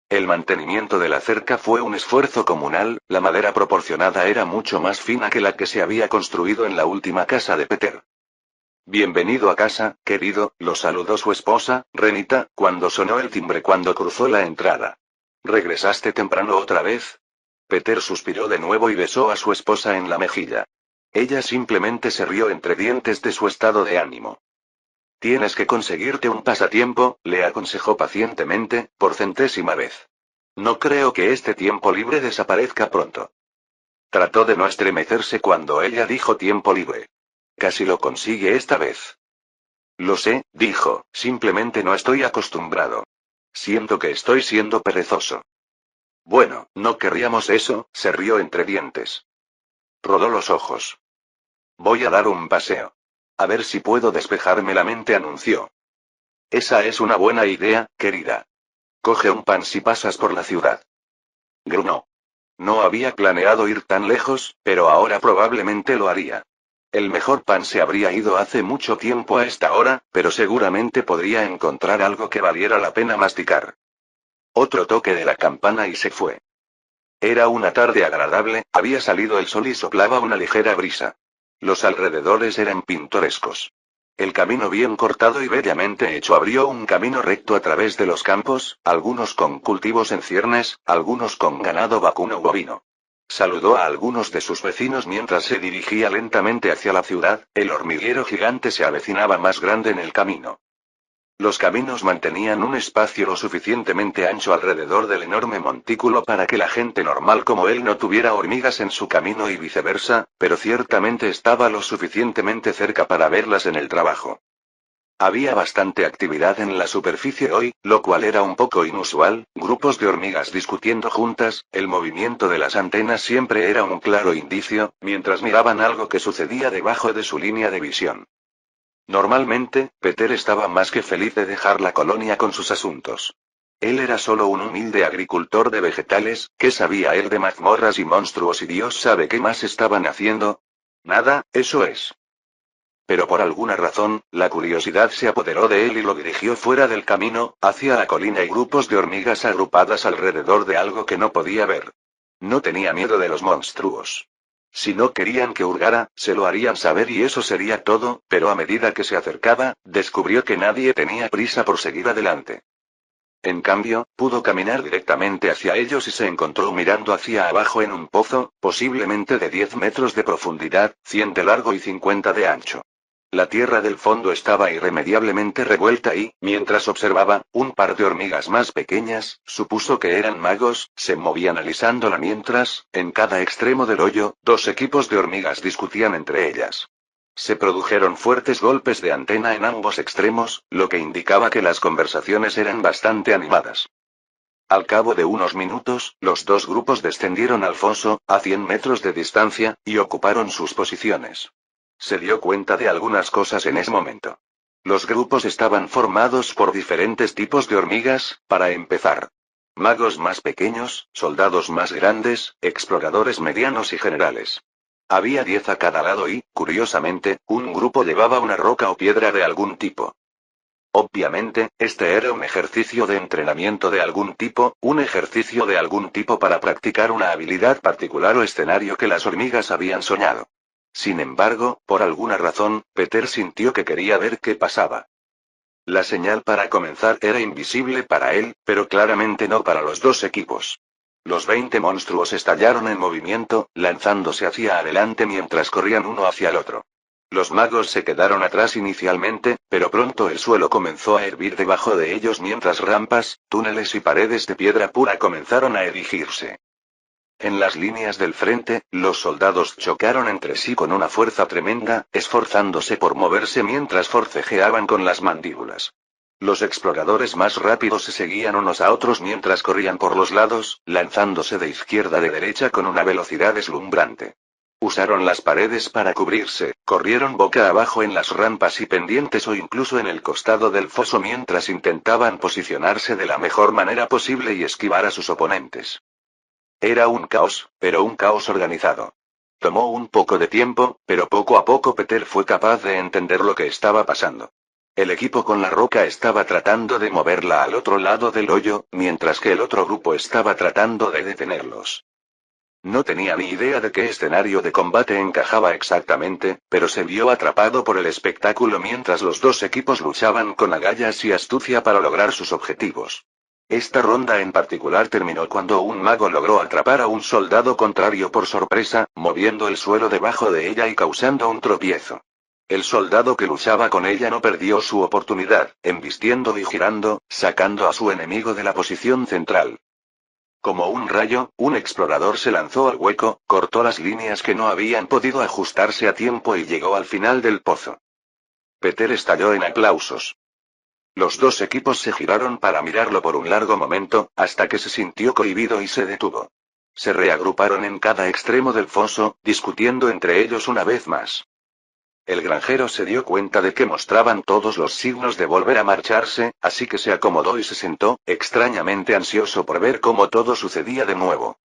[SPEAKER 1] El mantenimiento de la cerca fue un esfuerzo comunal, la madera proporcionada era mucho más fina que la que se había construido en la última casa de Peter. Bienvenido a casa, querido, lo saludó su esposa, Renita, cuando sonó el timbre cuando cruzó la entrada. ¿Regresaste temprano otra vez? Peter suspiró de nuevo y besó a su esposa en la mejilla. Ella simplemente se rió entre dientes de su estado de ánimo. Tienes que conseguirte un pasatiempo, le aconsejó pacientemente, por centésima vez. No creo que este tiempo libre desaparezca pronto. Trató de no estremecerse cuando ella dijo tiempo libre. Casi lo consigue esta vez. Lo sé, dijo, simplemente no estoy acostumbrado. Siento que estoy siendo perezoso. Bueno, no querríamos eso, se rió entre dientes. Rodó los ojos. Voy a dar un paseo. A ver si puedo despejarme la mente, anunció. Esa es una buena idea, querida. Coge un pan si pasas por la ciudad. Gruñó. No había planeado ir tan lejos, pero ahora probablemente lo haría. El mejor pan se habría ido hace mucho tiempo a esta hora, pero seguramente podría encontrar algo que valiera la pena masticar. Otro toque de la campana y se fue. Era una tarde agradable, había salido el sol y soplaba una ligera brisa. Los alrededores eran pintorescos. El camino bien cortado y bellamente hecho abrió un camino recto a través de los campos, algunos con cultivos en ciernes, algunos con ganado vacuno u ovino. Saludó a algunos de sus vecinos mientras se dirigía lentamente hacia la ciudad, el hormiguero gigante se avecinaba más grande en el camino. Los caminos mantenían un espacio lo suficientemente ancho alrededor del enorme montículo para que la gente normal como él no tuviera hormigas en su camino y viceversa, pero ciertamente estaba lo suficientemente cerca para verlas en el trabajo. Había bastante actividad en la superficie hoy, lo cual era un poco inusual, grupos de hormigas discutiendo juntas, el movimiento de las antenas siempre era un claro indicio, mientras miraban algo que sucedía debajo de su línea de visión. Normalmente, Peter estaba más que feliz de dejar la colonia con sus asuntos. Él era solo un humilde agricultor de vegetales, ¿qué sabía él de mazmorras y monstruos y Dios sabe qué más estaban haciendo? Nada, eso es. Pero por alguna razón, la curiosidad se apoderó de él y lo dirigió fuera del camino, hacia la colina y grupos de hormigas agrupadas alrededor de algo que no podía ver. No tenía miedo de los monstruos. Si no querían que hurgara, se lo harían saber y eso sería todo, pero a medida que se acercaba, descubrió que nadie tenía prisa por seguir adelante. En cambio, pudo caminar directamente hacia ellos y se encontró mirando hacia abajo en un pozo, posiblemente de 10 metros de profundidad, 100 de largo y 50 de ancho. La tierra del fondo estaba irremediablemente revuelta y, mientras observaba, un par de hormigas más pequeñas, supuso que eran magos, se movían alisándola mientras, en cada extremo del hoyo, dos equipos de hormigas discutían entre ellas. Se produjeron fuertes golpes de antena en ambos extremos, lo que indicaba que las conversaciones eran bastante animadas. Al cabo de unos minutos, los dos grupos descendieron al foso, a 100 metros de distancia, y ocuparon sus posiciones. Se dio cuenta de algunas cosas en ese momento. Los grupos estaban formados por diferentes tipos de hormigas, para empezar. Magos más pequeños, soldados más grandes, exploradores medianos y generales. Había 10 a cada lado y, curiosamente, un grupo llevaba una roca o piedra de algún tipo. Obviamente, este era un ejercicio de entrenamiento de algún tipo, un ejercicio de algún tipo para practicar una habilidad particular o escenario que las hormigas habían soñado. Sin embargo, por alguna razón, Peter sintió que quería ver qué pasaba. La señal para comenzar era invisible para él, pero claramente no para los dos equipos. Los 20 monstruos estallaron en movimiento, lanzándose hacia adelante mientras corrían uno hacia el otro. Los magos se quedaron atrás inicialmente, pero pronto el suelo comenzó a hervir debajo de ellos mientras rampas, túneles y paredes de piedra pura comenzaron a erigirse. En las líneas del frente, los soldados chocaron entre sí con una fuerza tremenda, esforzándose por moverse mientras forcejeaban con las mandíbulas. Los exploradores más rápidos se seguían unos a otros mientras corrían por los lados, lanzándose de izquierda a derecha con una velocidad deslumbrante. Usaron las paredes para cubrirse, corrieron boca abajo en las rampas y pendientes o incluso en el costado del foso mientras intentaban posicionarse de la mejor manera posible y esquivar a sus oponentes. Era un caos, pero un caos organizado. Tomó un poco de tiempo, pero poco a poco Peter fue capaz de entender lo que estaba pasando. El equipo con la roca estaba tratando de moverla al otro lado del hoyo, mientras que el otro grupo estaba tratando de detenerlos. No tenía ni idea de qué escenario de combate encajaba exactamente, pero se vio atrapado por el espectáculo mientras los dos equipos luchaban con agallas y astucia para lograr sus objetivos. Esta ronda en particular terminó cuando un mago logró atrapar a un soldado contrario por sorpresa, moviendo el suelo debajo de ella y causando un tropiezo. El soldado que luchaba con ella no perdió su oportunidad, embistiendo y girando, sacando a su enemigo de la posición central. Como un rayo, un explorador se lanzó al hueco, cortó las líneas que no habían podido ajustarse a tiempo y llegó al final del pozo. Peter estalló en aplausos. Los dos equipos se giraron para mirarlo por un largo momento, hasta que se sintió cohibido y se detuvo. Se reagruparon en cada extremo del foso, discutiendo entre ellos una vez más. El granjero se dio cuenta de que mostraban todos los signos de volver a marcharse, así que se acomodó y se sentó, extrañamente ansioso por ver cómo todo sucedía de nuevo.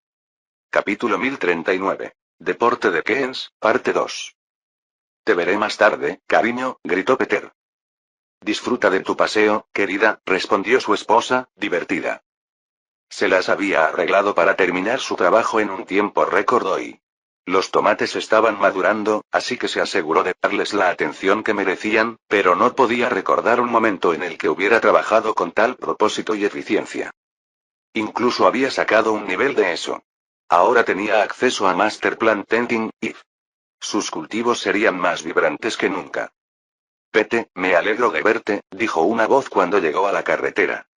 [SPEAKER 1] Capítulo 1039. Deporte de Keynes, parte 2. Te veré más tarde, cariño, gritó Peter. Disfruta de tu paseo, querida, respondió su esposa, divertida. Se las había arreglado para terminar su trabajo en un tiempo récord hoy. Los tomates estaban madurando, así que se aseguró de darles la atención que merecían, pero no podía recordar un momento en el que hubiera trabajado con tal propósito y eficiencia. Incluso había sacado un nivel de eso. Ahora tenía acceso a Master Plant Tending, y sus cultivos serían más vibrantes que nunca. Pete, me alegro de verte, dijo una voz cuando llegó a la carretera.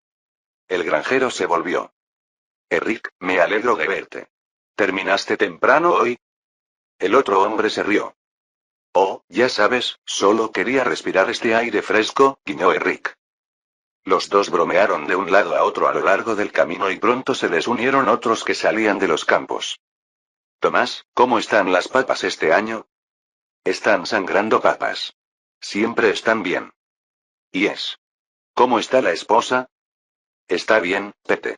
[SPEAKER 1] El granjero se volvió. Eric, me alegro de verte. ¿Terminaste temprano hoy? El otro hombre se rió. Oh, ya sabes, solo quería respirar este aire fresco, guiñó Eric. Los dos bromearon de un lado a otro a lo largo del camino y pronto se les unieron otros que salían de los campos. Tomás, ¿cómo están las papas este año? Están sangrando papas. Siempre están bien. ¿Y es? ¿Cómo está la esposa? Está bien, Pete.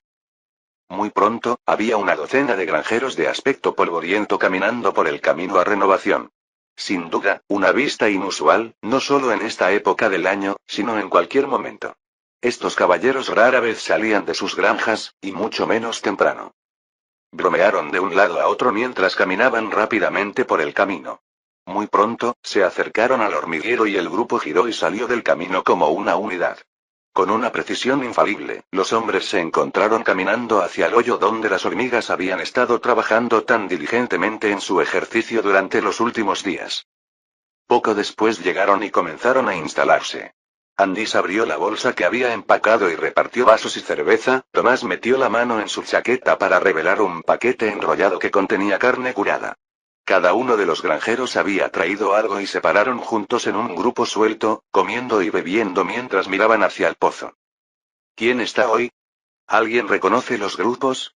[SPEAKER 1] Muy pronto, había una docena de granjeros de aspecto polvoriento caminando por el camino a Renovación. Sin duda, una vista inusual, no solo en esta época del año, sino en cualquier momento. Estos caballeros rara vez salían de sus granjas, y mucho menos temprano. Bromearon de un lado a otro mientras caminaban rápidamente por el camino. Muy pronto, se acercaron al hormiguero y el grupo giró y salió del camino como una unidad. Con una precisión infalible, los hombres se encontraron caminando hacia el hoyo donde las hormigas habían estado trabajando tan diligentemente en su ejercicio durante los últimos días. Poco después llegaron y comenzaron a instalarse. Andis abrió la bolsa que había empacado y repartió vasos y cerveza. Tomás metió la mano en su chaqueta para revelar un paquete enrollado que contenía carne curada. Cada uno de los granjeros había traído algo y se pararon juntos en un grupo suelto, comiendo y bebiendo mientras miraban hacia el pozo. ¿Quién está hoy? ¿Alguien reconoce los grupos?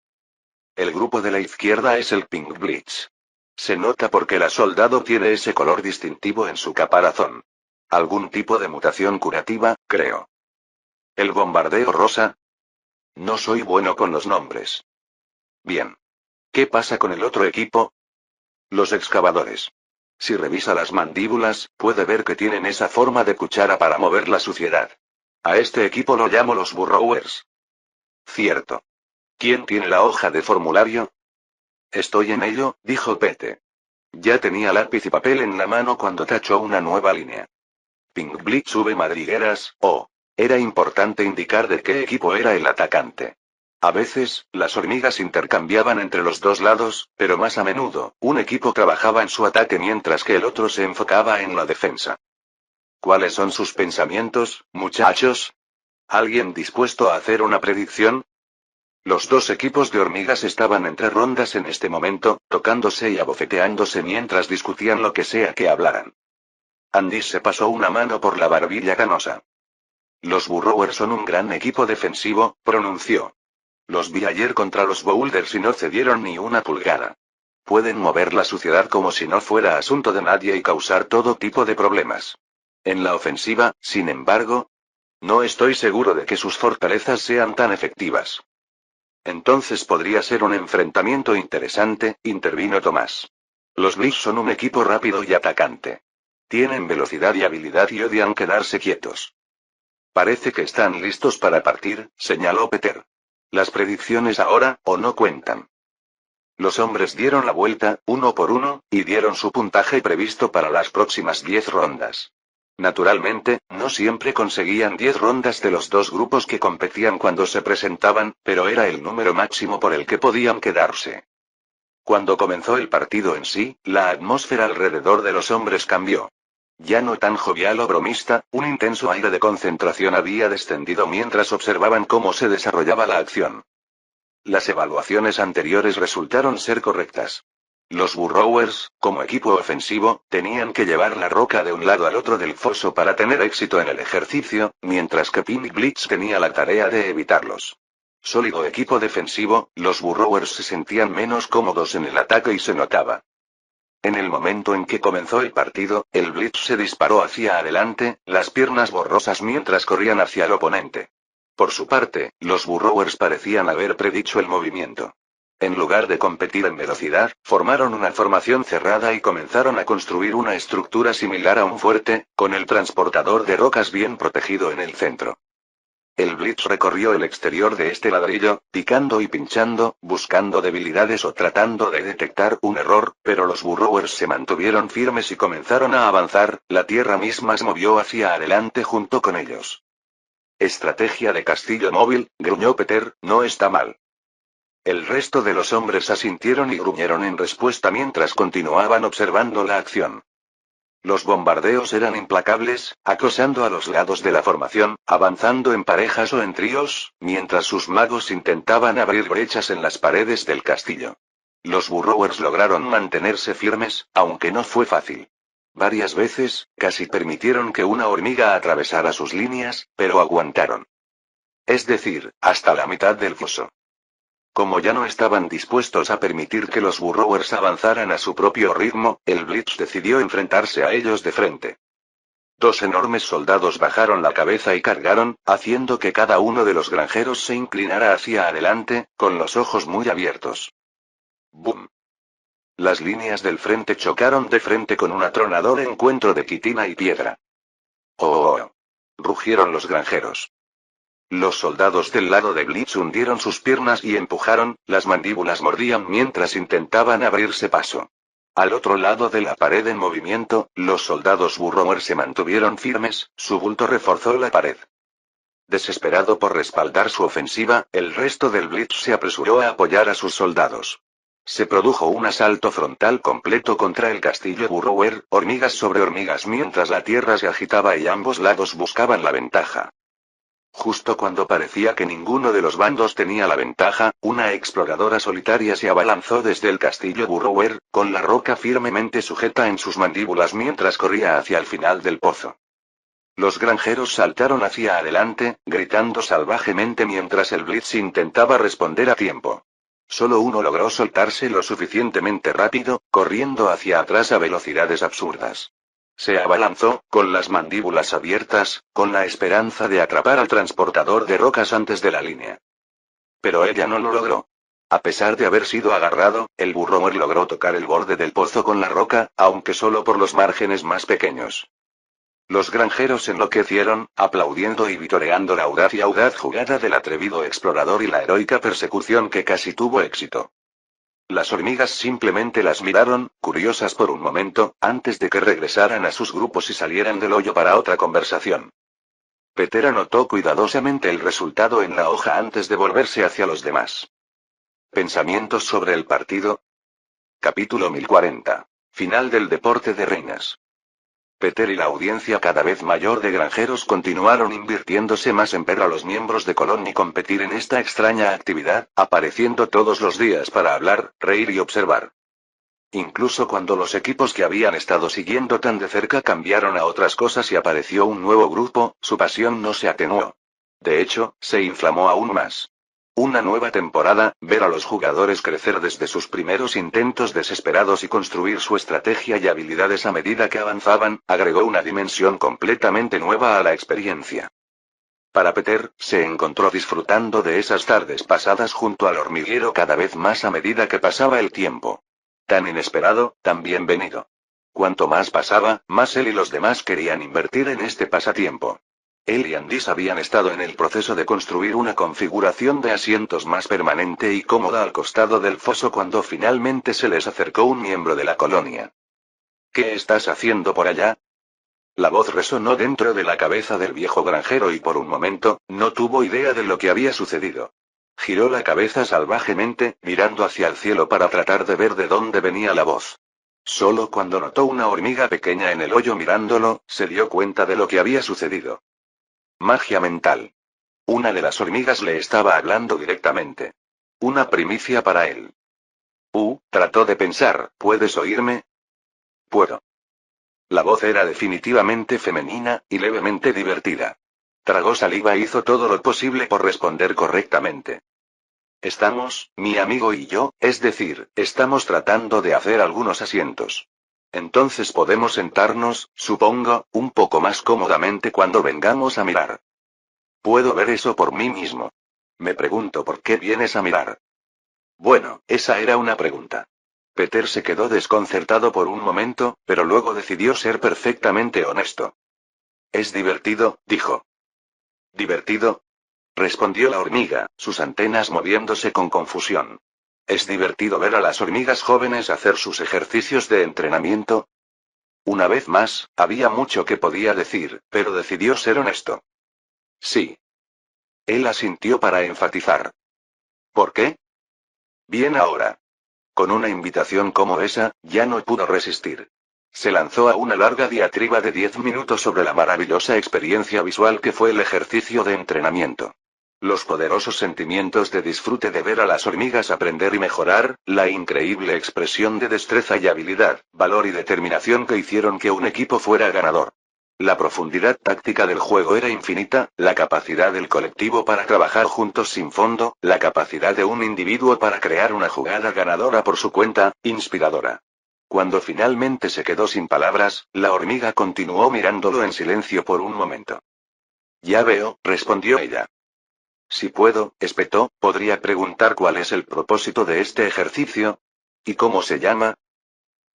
[SPEAKER 1] El grupo de la izquierda es el Pink Blitz. Se nota porque la soldado tiene ese color distintivo en su caparazón. Algún tipo de mutación curativa, creo. ¿El bombardeo rosa? No soy bueno con los nombres. Bien. ¿Qué pasa con el otro equipo? Los excavadores. Si revisa las mandíbulas, puede ver que tienen esa forma de cuchara para mover la suciedad. A este equipo lo llamo los burrowers. Cierto. ¿Quién tiene la hoja de formulario? Estoy en ello, dijo Pete. Ya tenía lápiz y papel en la mano cuando tachó una nueva línea. Pink Blitz sube madrigueras, oh. Era importante indicar de qué equipo era el atacante. A veces, las hormigas intercambiaban entre los dos lados, pero más a menudo, un equipo trabajaba en su ataque mientras que el otro se enfocaba en la defensa. ¿Cuáles son sus pensamientos, muchachos? ¿Alguien dispuesto a hacer una predicción? Los dos equipos de hormigas estaban entre rondas en este momento, tocándose y abofeteándose mientras discutían lo que sea que hablaran. Andis se pasó una mano por la barbilla canosa. Los Burrowers son un gran equipo defensivo, pronunció. Los vi ayer contra los Boulders y no cedieron ni una pulgada. Pueden mover la suciedad como si no fuera asunto de nadie y causar todo tipo de problemas. En la ofensiva, sin embargo, no estoy seguro de que sus fortalezas sean tan efectivas. Entonces podría ser un enfrentamiento interesante, intervino Tomás. Los Blitz son un equipo rápido y atacante. Tienen velocidad y habilidad y odian quedarse quietos. Parece que están listos para partir, señaló Peter. Las predicciones ahora, o no cuentan. Los hombres dieron la vuelta, uno por uno, y dieron su puntaje previsto para las próximas 10 rondas. Naturalmente, no siempre conseguían 10 rondas de los dos grupos que competían cuando se presentaban, pero era el número máximo por el que podían quedarse. Cuando comenzó el partido en sí, la atmósfera alrededor de los hombres cambió. Ya no tan jovial o bromista, un intenso aire de concentración había descendido mientras observaban cómo se desarrollaba la acción. Las evaluaciones anteriores resultaron ser correctas. Los Burrowers, como equipo ofensivo, tenían que llevar la roca de un lado al otro del foso para tener éxito en el ejercicio, mientras que Pink Blitz tenía la tarea de evitarlos. Sólido equipo defensivo, los Burrowers se sentían menos cómodos en el ataque y se notaba. En el momento en que comenzó el partido, el Blitz se disparó hacia adelante, las piernas borrosas mientras corrían hacia el oponente. Por su parte, los Burrowers parecían haber predicho el movimiento. En lugar de competir en velocidad, formaron una formación cerrada y comenzaron a construir una estructura similar a un fuerte, con el transportador de rocas bien protegido en el centro. El Blitz recorrió el exterior de este ladrillo, picando y pinchando, buscando debilidades o tratando de detectar un error, pero los Burrowers se mantuvieron firmes y comenzaron a avanzar, la tierra misma se movió hacia adelante junto con ellos. Estrategia de castillo móvil, gruñó Peter, no está mal. El resto de los hombres asintieron y gruñeron en respuesta mientras continuaban observando la acción. Los bombardeos eran implacables, acosando a los lados de la formación, avanzando en parejas o en tríos, mientras sus magos intentaban abrir brechas en las paredes del castillo. Los Burrowers lograron mantenerse firmes, aunque no fue fácil. Varias veces, casi permitieron que una hormiga atravesara sus líneas, pero aguantaron. Es decir, hasta la mitad del foso. Como ya no estaban dispuestos a permitir que los Burrowers avanzaran a su propio ritmo, el Blitz decidió enfrentarse a ellos de frente. Dos enormes soldados bajaron la cabeza y cargaron, haciendo que cada uno de los granjeros se inclinara hacia adelante, con los ojos muy abiertos. ¡Bum! Las líneas del frente chocaron de frente con un atronador encuentro de quitina y piedra. ¡Oh! ¡Oh! Rugieron los granjeros. Los soldados del lado de Blitz hundieron sus piernas y empujaron, las mandíbulas mordían mientras intentaban abrirse paso. Al otro lado de la pared en movimiento, los soldados Burrower se mantuvieron firmes, su bulto reforzó la pared. Desesperado por respaldar su ofensiva, el resto del Blitz se apresuró a apoyar a sus soldados. Se produjo un asalto frontal completo contra el castillo Burrower, hormigas sobre hormigas mientras la tierra se agitaba y ambos lados buscaban la ventaja. Justo cuando parecía que ninguno de los bandos tenía la ventaja, una exploradora solitaria se abalanzó desde el castillo Burrower, con la roca firmemente sujeta en sus mandíbulas mientras corría hacia el final del pozo. Los granjeros saltaron hacia adelante, gritando salvajemente mientras el Blitz intentaba responder a tiempo. Solo uno logró soltarse lo suficientemente rápido, corriendo hacia atrás a velocidades absurdas. Se abalanzó, con las mandíbulas abiertas, con la esperanza de atrapar al transportador de rocas antes de la línea. Pero ella no lo logró. A pesar de haber sido agarrado, el Burrower logró tocar el borde del pozo con la roca, aunque solo por los márgenes más pequeños. Los granjeros enloquecieron, aplaudiendo y vitoreando la audaz jugada del atrevido explorador y la heroica persecución que casi tuvo éxito. Las hormigas simplemente las miraron, curiosas por un momento, antes de que regresaran a sus grupos y salieran del hoyo para otra conversación. Peter anotó cuidadosamente el resultado en la hoja antes de volverse hacia los demás. Pensamientos sobre el partido. Capítulo 1040. Final del deporte de reinas. Peter y la audiencia cada vez mayor de granjeros continuaron invirtiéndose más en ver a los miembros de Colón y competir en esta extraña actividad, apareciendo todos los días para hablar, reír y observar. Incluso cuando los equipos que habían estado siguiendo tan de cerca cambiaron a otras cosas y apareció un nuevo grupo, su pasión no se atenuó. De hecho, se inflamó aún más. Una nueva temporada, ver a los jugadores crecer desde sus primeros intentos desesperados y construir su estrategia y habilidades a medida que avanzaban, agregó una dimensión completamente nueva a la experiencia. Para Peter, se encontró disfrutando de esas tardes pasadas junto al hormiguero cada vez más a medida que pasaba el tiempo. Tan inesperado, tan bienvenido. Cuanto más pasaba, más él y los demás querían invertir en este pasatiempo. Él y Andis habían estado en el proceso de construir una configuración de asientos más permanente y cómoda al costado del foso cuando finalmente se les acercó un miembro de la colonia. ¿Qué estás haciendo por allá? La voz resonó dentro de la cabeza del viejo granjero y por un momento, no tuvo idea de lo que había sucedido. Giró la cabeza salvajemente, mirando hacia el cielo para tratar de ver de dónde venía la voz. Solo cuando notó una hormiga pequeña en el hoyo mirándolo, se dio cuenta de lo que había sucedido. Magia mental. Una de las hormigas le estaba hablando directamente. Una primicia para él. Trató de pensar, ¿puedes oírme? Puedo. La voz era definitivamente femenina, y levemente divertida. Tragó saliva e hizo todo lo posible por responder correctamente. Estamos, mi amigo y yo, es decir, estamos tratando de hacer algunos asientos. Entonces podemos sentarnos, supongo, un poco más cómodamente cuando vengamos a mirar. Puedo ver eso por mí mismo. Me pregunto por qué vienes a mirar. Bueno, esa era una pregunta. Peter se quedó desconcertado por un momento, pero luego decidió ser perfectamente honesto. Es divertido, dijo. ¿Divertido? Respondió la hormiga, sus antenas moviéndose con confusión. ¿Es divertido ver a las hormigas jóvenes hacer sus ejercicios de entrenamiento? Una vez más, había mucho que podía decir, pero decidió ser honesto. Sí. Él asintió para enfatizar. ¿Por qué? Bien ahora. Con una invitación como esa, ya no pudo resistir. Se lanzó a una larga diatriba de 10 minutos sobre la maravillosa experiencia visual que fue el ejercicio de entrenamiento. Los poderosos sentimientos de disfrute de ver a las hormigas aprender y mejorar, la increíble expresión de destreza y habilidad, valor y determinación que hicieron que un equipo fuera ganador. La profundidad táctica del juego era infinita, la capacidad del colectivo para trabajar juntos sin fondo, la capacidad de un individuo para crear una jugada ganadora por su cuenta, inspiradora. Cuando finalmente se quedó sin palabras, la hormiga continuó mirándolo en silencio por un momento. Ya veo, respondió ella. Si puedo, espetó, ¿podría preguntar cuál es el propósito de este ejercicio? ¿Y cómo se llama?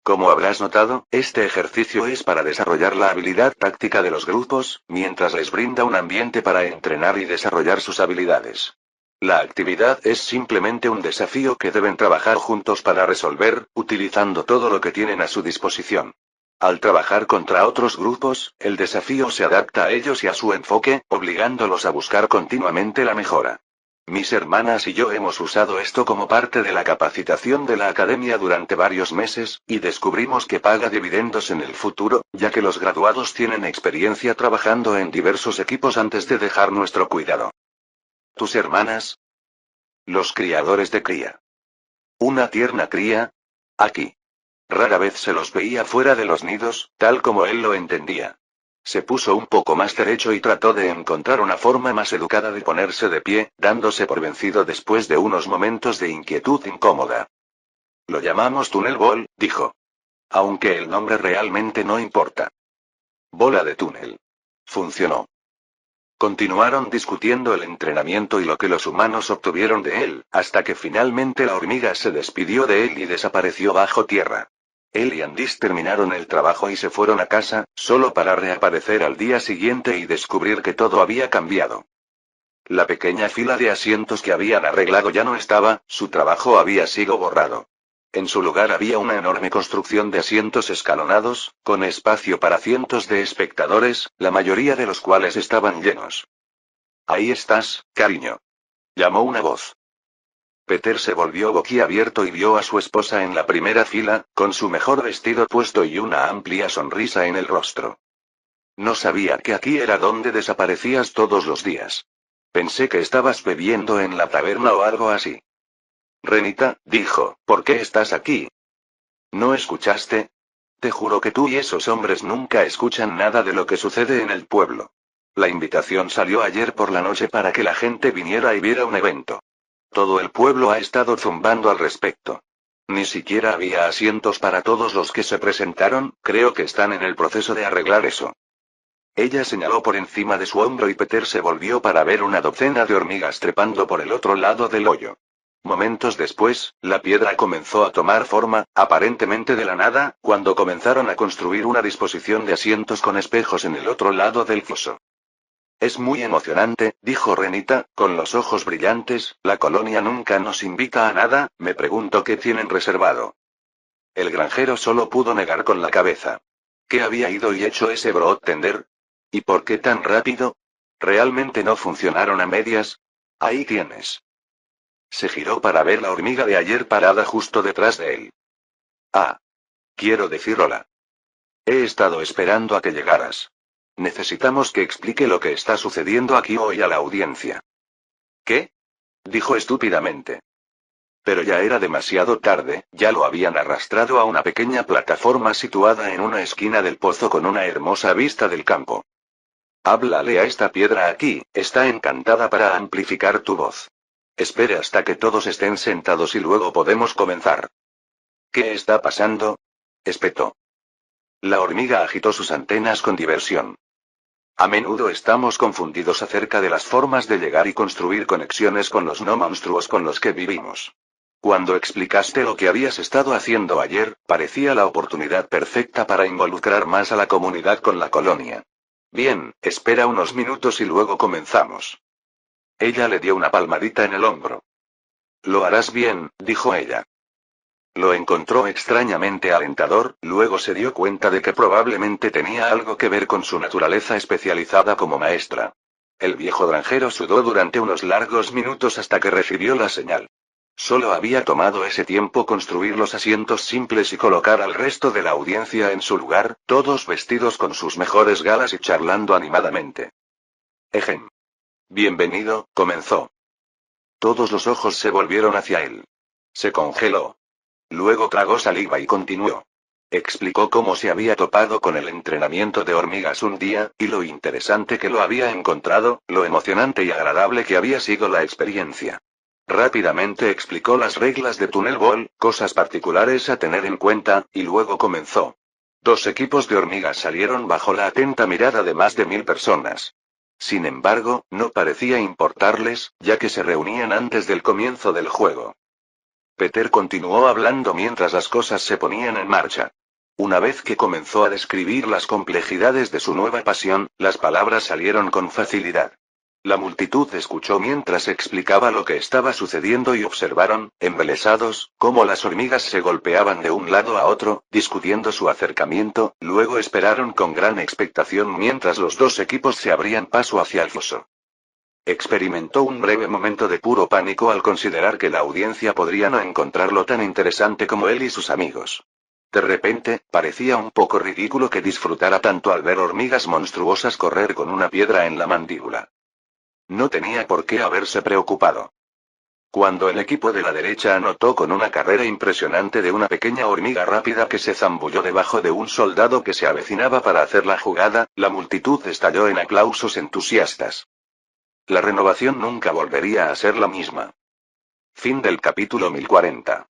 [SPEAKER 1] Como habrás notado, este ejercicio es para desarrollar la habilidad táctica de los grupos, mientras les brinda un ambiente para entrenar y desarrollar sus habilidades. La actividad es simplemente un desafío que deben trabajar juntos para resolver, utilizando todo lo que tienen a su disposición. Al trabajar contra otros grupos, el desafío se adapta a ellos y a su enfoque, obligándolos a buscar continuamente la mejora. Mis hermanas y yo hemos usado esto como parte de la capacitación de la academia durante varios meses, y descubrimos que paga dividendos en el futuro, ya que los graduados tienen experiencia trabajando en diversos equipos antes de dejar nuestro cuidado. ¿Tus hermanas? Los criadores de cría. ¿Una tierna cría? Aquí. Rara vez se los veía fuera de los nidos, tal como él lo entendía. Se puso un poco más derecho y trató de encontrar una forma más educada de ponerse de pie, dándose por vencido después de unos momentos de inquietud incómoda. Lo llamamos túnel ball, dijo. Aunque el nombre realmente no importa. Bola de túnel. Funcionó. Continuaron discutiendo el entrenamiento y lo que los humanos obtuvieron de él, hasta que finalmente la hormiga se despidió de él y desapareció bajo tierra. Él y Andis terminaron el trabajo y se fueron a casa, solo para reaparecer al día siguiente y descubrir que todo había cambiado. La pequeña fila de asientos que habían arreglado ya no estaba, su trabajo había sido borrado. En su lugar había una enorme construcción de asientos escalonados, con espacio para cientos de espectadores, la mayoría de los cuales estaban llenos. Ahí estás, cariño. Llamó una voz. Peter se volvió boquiabierto y vio a su esposa en la primera fila, con su mejor vestido puesto y una amplia sonrisa en el rostro. No sabía que aquí era donde desaparecías todos los días. Pensé que estabas bebiendo en la taberna o algo así. Renita, dijo, ¿por qué estás aquí? ¿No escuchaste? Te juro que tú y esos hombres nunca escuchan nada de lo que sucede en el pueblo. La invitación salió ayer por la noche para que la gente viniera y viera un evento. Todo el pueblo ha estado zumbando al respecto. Ni siquiera había asientos para todos los que se presentaron, creo que están en el proceso de arreglar eso. Ella señaló por encima de su hombro y Peter se volvió para ver una docena de hormigas trepando por el otro lado del hoyo. Momentos después, la piedra comenzó a tomar forma, aparentemente de la nada, cuando comenzaron a construir una disposición de asientos con espejos en el otro lado del foso. Es muy emocionante, dijo Renita, con los ojos brillantes, la colonia nunca nos invita a nada, me pregunto qué tienen reservado. El granjero solo pudo negar con la cabeza. ¿Qué había ido y hecho ese brood tender? ¿Y por qué tan rápido? ¿Realmente no funcionaron a medias? Ahí tienes. Se giró para ver la hormiga de ayer parada justo detrás de él. Ah. Quiero decir hola. He estado esperando a que llegaras. Necesitamos que explique lo que está sucediendo aquí hoy a la audiencia. ¿Qué? Dijo estúpidamente. Pero ya era demasiado tarde, ya lo habían arrastrado a una pequeña plataforma situada en una esquina del pozo con una hermosa vista del campo. Háblale a esta piedra aquí, está encantada para amplificar tu voz. Espere hasta que todos estén sentados y luego podemos comenzar. ¿Qué está pasando? Espetó. La hormiga agitó sus antenas con diversión. A menudo estamos confundidos acerca de las formas de llegar y construir conexiones con los no monstruos con los que vivimos. Cuando explicaste lo que habías estado haciendo ayer, parecía la oportunidad perfecta para involucrar más a la comunidad con la colonia. Bien, espera unos minutos y luego comenzamos. Ella le dio una palmadita en el hombro. Lo harás bien, dijo ella. Lo encontró extrañamente alentador, luego se dio cuenta de que probablemente tenía algo que ver con su naturaleza especializada como maestra. El viejo granjero sudó durante unos largos minutos hasta que recibió la señal. Solo había tomado ese tiempo construir los asientos simples y colocar al resto de la audiencia en su lugar, todos vestidos con sus mejores galas y charlando animadamente. Ejem. Bienvenido, comenzó. Todos los ojos se volvieron hacia él. Se congeló. Luego tragó saliva y continuó. Explicó cómo se había topado con el entrenamiento de hormigas un día, y lo interesante que lo había encontrado, lo emocionante y agradable que había sido la experiencia. Rápidamente explicó las reglas de Tunnel Ball, cosas particulares a tener en cuenta, y luego comenzó. 2 equipos de hormigas salieron bajo la atenta mirada de más de 1000 personas. Sin embargo, no parecía importarles, ya que se reunían antes del comienzo del juego. Peter continuó hablando mientras las cosas se ponían en marcha. Una vez que comenzó a describir las complejidades de su nueva pasión, las palabras salieron con facilidad. La multitud escuchó mientras explicaba lo que estaba sucediendo y observaron, embelesados, cómo las hormigas se golpeaban de un lado a otro, discutiendo su acercamiento, luego esperaron con gran expectación mientras los 2 equipos se abrían paso hacia el foso. Experimentó un breve momento de puro pánico al considerar que la audiencia podría no encontrarlo tan interesante como él y sus amigos. De repente, parecía un poco ridículo que disfrutara tanto al ver hormigas monstruosas correr con una piedra en la mandíbula. No tenía por qué haberse preocupado. Cuando el equipo de la derecha anotó con una carrera impresionante de una pequeña hormiga rápida que se zambulló debajo de un soldado que se avecinaba para hacer la jugada, la multitud estalló en aplausos entusiastas. La renovación nunca volvería a ser la misma. Fin del capítulo 1040.